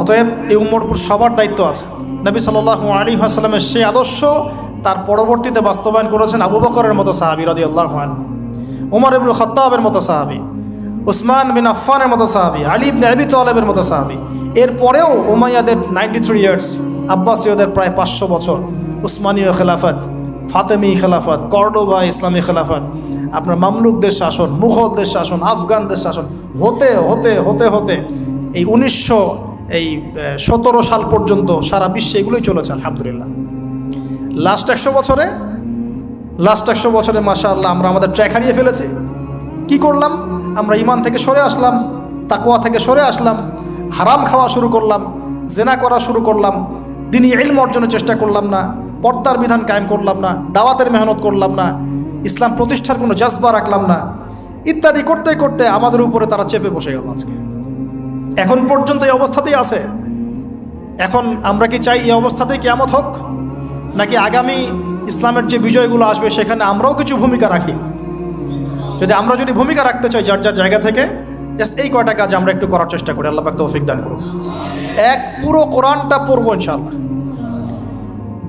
[SPEAKER 1] অতএব এই উম্মর উপর সবার দায়িত্ব আছে। নবী সাল্লাল্লাহু আলাইহি ওয়াসাল্লামের সেই আদর্শ তার পরবর্তীতে বাস্তবায়ন করেছেন আবু বকরের মতো সাহাবী রাদিয়াল্লাহু আনহু, ওমর ইবনে খাত্তাবের মতো সাহাবী, উসমান বিন আফফানের মতো সাহাবী, আলী ইবনে আবি তালেবের মতো সাহাবী। এরপরেও উমাইয়াদের 93 ইয়ার্স, আব্বাসীয়দের প্রায় 500 বছর, উসমানীয় খেলাফত, ফাতেমি খেলাফত, কর্ডোবা ইসলামী খেলাফত, আপনার মামলুকদের শাসন, মুঘলদের শাসন, আফগানদের শাসন হতে হতে হতে হতে এই 1917 সাল পর্যন্ত সারা বিশ্বে এগুলোই চলেছে আলহামদুলিল্লাহ। লাস্ট 100 বছরে মাশাআল্লাহ আমরা আমাদের ট্র্যাক হারিয়ে ফেলেছি। কি করলাম? আমরা ঈমান থেকে সরে আসলাম, তাকওয়া থেকে সরে আসলাম, হারাম খাওয়া শুরু করলাম, জেনা করা শুরু করলাম, দ্বীনি ইলম অর্জনের চেষ্টা করলাম না, পর্দার বিধান কায়েম করলাম না, দাওয়াতের মেহনত করলাম না, ইসলাম প্রতিষ্ঠার কোনো জজবা রাখলাম না, ইত্যাদি করতে করতে আমাদের উপরে তারা চেপে বসে গেল। আজকে এখন পর্যন্ত এই অবস্থাতেই আছে। এখন আমরা কি চাই এই অবস্থাতেই কিয়ামত হোক, নাকি আগামী ইসলামের যে বিজয়গুলো আসবে সেখানে আমরাও কিছু ভূমিকা রাখি? যদি ভূমিকা রাখতে চাই যার যার জায়গা থেকে, এই কয়টা কাজ আমরা একটু করার চেষ্টা করি। আল্লাহ পাক তৌফিক দান করুন। 1, পুরো কোরআনটা পড়বো ইনশাআল্লাহ।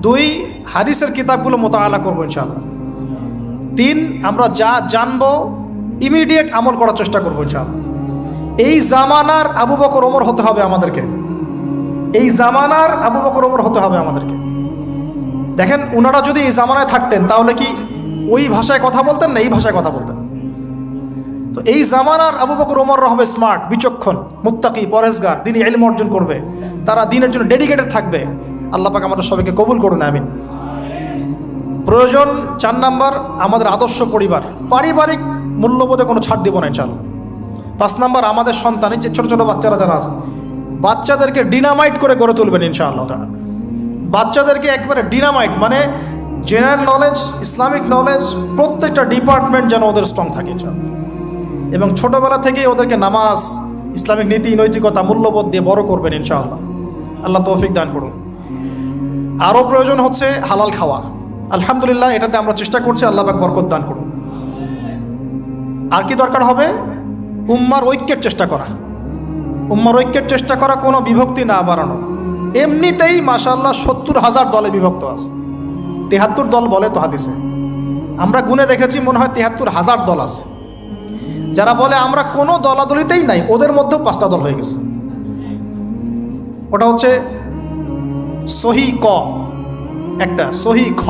[SPEAKER 1] 2, হাদিসের কিতাবগুলো মোতাআলা করবো ইনশাআল্লাহ। 3, আমরা যা জানবো ইমিডিয়েট আমল করার চেষ্টা করবো ইনশাআল্লাহ। এই জামানার আবু বকর ওমর হতে হবে আমাদেরকে, দেখেন ওনারা যদি এই জামানায় থাকতেন তাহলে কি ওই ভাষায় কথা বলতেন না এই ভাষায় কথা বলতেন? তো এই জামানার আবু বকর ওমররা হবে স্মার্ট, বিচক্ষণ, মুত্তাকি, পরহেজগার, দ্বীনি ইলম অর্জন করবে, তারা দ্বীনের জন্য ডেডিকেটেড থাকবে। আল্লাহ পাক আমাদের সবাইকে কবুল করুন, আমিন। প্রয়োজন 4 নাম্বার, আমাদের আদর্শ পরিবার, পারিবারিক মূল্যবোধে কোনো ছাড় দিব না ইনশাআল্লাহ। 5 নাম্বার, আমাদের সন্তান, যে ছোট ছোট বাচ্চারা যারা আছে, বাচ্চাদেরকে ডিনামাইট করে গড়ে তুলবেন ইনশাআল্লাহ তাআলা। বাচ্চাদেরকে একবারে ডিনামাইট, মানে জেনারেল নলেজ, ইসলামিক নলেজ, প্রত্যেকটা ডিপার্টমেন্ট যেন ওদের স্ট্রং থাকে ইনশাআল্লাহ। এবং ছোটোবেলা থেকেই ওদেরকে নামাজ, ইসলামিক নীতি, নৈতিকতা, মূল্যবোধ দিয়ে বড় করবেন ইনশাআল্লাহ। আল্লাহ তৌফিক দান করুন। আরও প্রয়োজন হচ্ছে হালাল খাওয়া, আলহামদুলিল্লাহ এটাতে আমরা চেষ্টা করছি, আল্লাহ পাক বরকত দান করুন। আর কি দরকার হবে? উম্মার ঐক্যের চেষ্টা করা, কোনো বিভক্তি না বাড়ানো। এমনিতেই মাশাআল্লাহ 70,000 দলে বিভক্ত আছে, 73 দল বলে তো হাদিসে, আমরা গুনে দেখেছি মনে হয় 73,000 দল আছে। যারা বলে আমরা কোনো দলাদলিতেই নাই, ওদের মধ্যেও 5টা দল হয়ে গেছে। ওটা হচ্ছে সহি ক একটা, সহি খ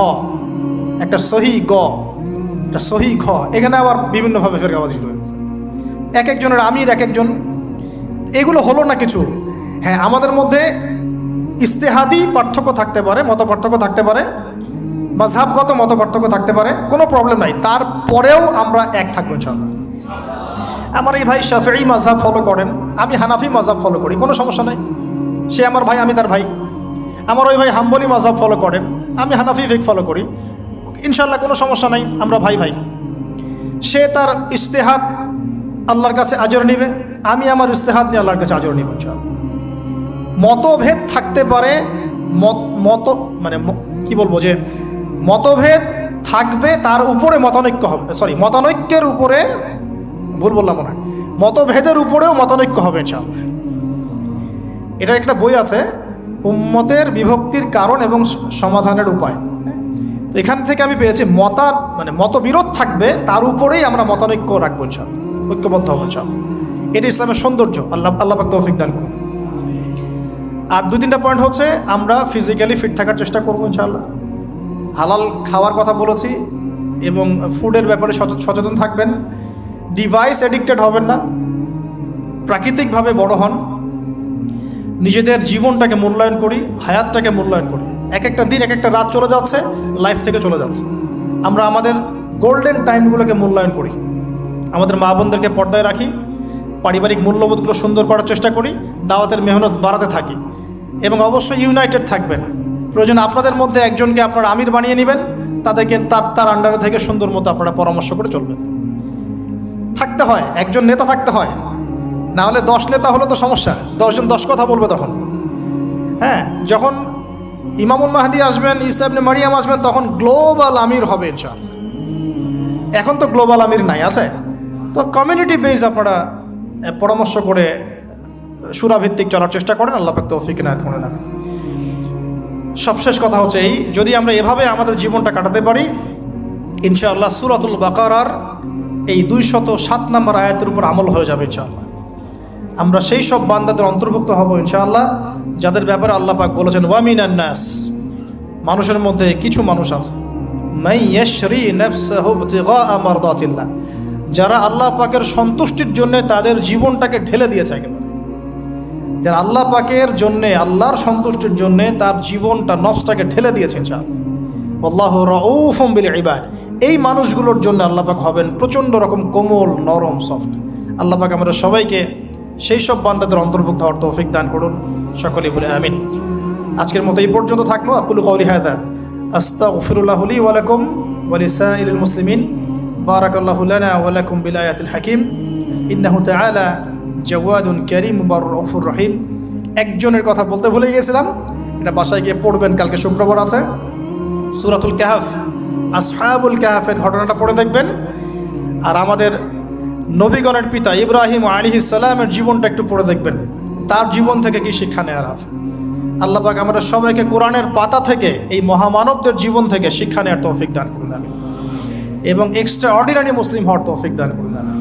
[SPEAKER 1] একটা সহি গ, একটা সহি খ, এখানে আবার বিভিন্নভাবে ফেরকাবাজি শুরু হয়েছে। এক একজনের আমির এক একজন, এগুলো হলো না কিছু। হ্যাঁ, আমাদের মধ্যে ইস্তেহাদি পার্থক্য থাকতে পারে, মত পার্থক্য থাকতে পারে, মাযহাবগত মত পার্থক্য থাকতে পারে, কোনো প্রবলেম নাই, তারপরেও আমরা এক থাকবো ইনশাআল্লাহ। আমার এই ভাই শাফিঈ মাযহাব ফলো করেন, আমি হানাফি মাযহাব ফলো করি, কোনো সমস্যা নাই। সে আমার ভাই, আমি তার ভাই। আমার ওই ভাই হাম্বলি মাযহাব ফলো করেন, আমি হানাফি ফিকহ ফলো করি, ইনশাআল্লাহ কোনো সমস্যা নাই, আমরা ভাই ভাই। সে তার ইজতিহাদ আল্লাহর কাছে আজর নিবে, আমি আমার ইজতিহাদ নিয়ে আল্লাহর কাছে আজর নিব ইনশাআল্লাহ। মতভেদ থাকতে পারে, কি বলবো, যে মতভেদ থাকবে, তার উপরে মতানৈক্য হবে, মতানৈক্যের উপরে, ভুল বললাম মনে হয়, মতভেদের উপরেও মতানৈক্য হবে ইনশাআল্লাহ। এটার একটা বই আছে, উম্মতের বিভক্তির কারণ এবং সমাধানের উপায়। তো এখান থেকে আমি পেয়েছি মতবিরোধ থাকবে, তার উপরেই আমরা মতানৈক্য রাখবো ইনশাআল্লাহ, ঐক্যবদ্ধ হবো ইনশাআল্লাহ। এটা ইসলামের সৌন্দর্য। আল্লাহ পাক তৌফিক দান করুন। আর 2-3টা পয়েন্ট হচ্ছে, আমরা ফিজিক্যালি ফিট থাকার চেষ্টা করবো ইনশাআল্লাহ। হালাল খাওয়ার কথা বলেছি, এবং ফুডের ব্যাপারে সচেতন থাকবেন। ডিভাইস এডিক্টেড হবেন না, প্রাকৃতিকভাবে বড় হন, নিজেদের জীবনটাকে মূল্যায়ন করি, হায়াতটাকে মূল্যায়ন করি। এক একটা দিন, এক একটা রাত চলে যাচ্ছে, লাইফ থেকে চলে যাচ্ছে। আমরা আমাদের গোল্ডেন টাইমগুলোকে মূল্যায়ন করি, আমাদের মা বোনদেরকে পর্দায় রাখি, পারিবারিক মূল্যবোধগুলো সুন্দর করার চেষ্টা করি, দাওয়াতের মেহনত বাড়াতে থাকি, এবং অবশ্যই ইউনাইটেড থাকবেন। প্রয়োজন আপনাদের মধ্যে একজনকে আপনারা আমির বানিয়ে নেবেন, তাদেরকে তার আন্ডারে থেকে সুন্দর মতো আপনারা পরামর্শ করে চলবেন। থাকতে হয়, একজন নেতা থাকতে হয়, না হলে 10 নেতা হলে তো সমস্যা, 10 জন 10 কথা বলবে তখন। হ্যাঁ, যখন ইমামুল মাহদি আসবেন, ঈসা ইবনে মারিয়াম আসবেন, তখন গ্লোবাল আমির হবে ইনশাআল্লাহ। এখন তো গ্লোবাল আমির নাই, আছে তো কমিউনিটি বেস আপনারা পরামর্শ করে সুরাভিত্তিক চলার চেষ্টা করেন। আল্লাহ পাক তৌফিক ইনায়াত করেন। সবশেষ কথা হচ্ছে এই, যদি আমরা এভাবে আমাদের জীবনটা কাটাতে পারি ইনশাআল্লাহ, সূরাতুল বাকারার এই 207 নম্বর আয়াতের উপর আমল হয়ে যাবে ইনশাআল্লাহ। আমরা সেই সব বান্দাদের অন্তর্ভুক্ত হব ইনশাআল্লাহ, যাদের ব্যাপারে আল্লাহ পাক বলেছেন, ওয়া মিনান নাস, মানুষের মধ্যে কিছু মানুষ আছে, মাই ইয়াশরি নাফসাহু ইবতিগাআ মারদাতিল্লাহ, যারা আল্লাহ পাকের সন্তুষ্টির জন্য তাদের জীবনটাকে ঢেলে দিয়েছে একেবারে। যারা আল্লাহ পাকের জন্যে, আল্লাহর সন্তুষ্টির জন্যে তার জীবনটা, নফসটাকে ঢেলে দিয়েছেন ইনশাআল্লাহ। আল্লাহু রাউফুম বিল ইবাদ, এই মানুষগুলোর জন্য আল্লাহ পাক হবেন প্রচণ্ড রকম কোমল, নরম, সফট। আল্লাহ পাক আমাদের সবাইকে সেই সব বান্দাদের অন্তর্ভুক্ত হওয়ার তৌফিক দান করুন, সকলেই বলে আমিন। আজকের মতো এই পর্যন্ত থাকলো। আকুলু কওলি হাযা আস্তাগফিরুল্লাহ লি ওয়া লাকুম ওয়া লিসাইরিল মুসলিমিন। বারাকাল্লাহু লানা ওয়া লাকুম বিল আয়াতিল হাকিম। ইন্নাহু তাআলা জাওয়াদুন কারীম রাউফুর রহিম। একজনের কথা বলতে ভুলে গিয়েছিলাম, এটা বাসায় গিয়ে পড়বেন, কালকে শুক্রবার আছে। সূরাতুল কাহফ, আসহাবুল কাহফের ঘটনাটা পড়ে দেখবেন। আর আমাদের নবীগণের পিতা ইব্রাহিম আলাইহিস সালামের জীবনটা একটু পড়ে দেখবেন, তার জীবন থেকে কি শিক্ষা নেওয়ার আছে। আল্লাহ পাক আমাদের সবাইকে কোরআনের পাতা থেকে, এই মহামানবদের জীবন থেকে শিক্ষা নেওয়ার তৌফিক দান করুন আমিন, এবং এক্সট্রা অর্ডিনারি মুসলিম হওয়ার তৌফিক দান করুন আমিন।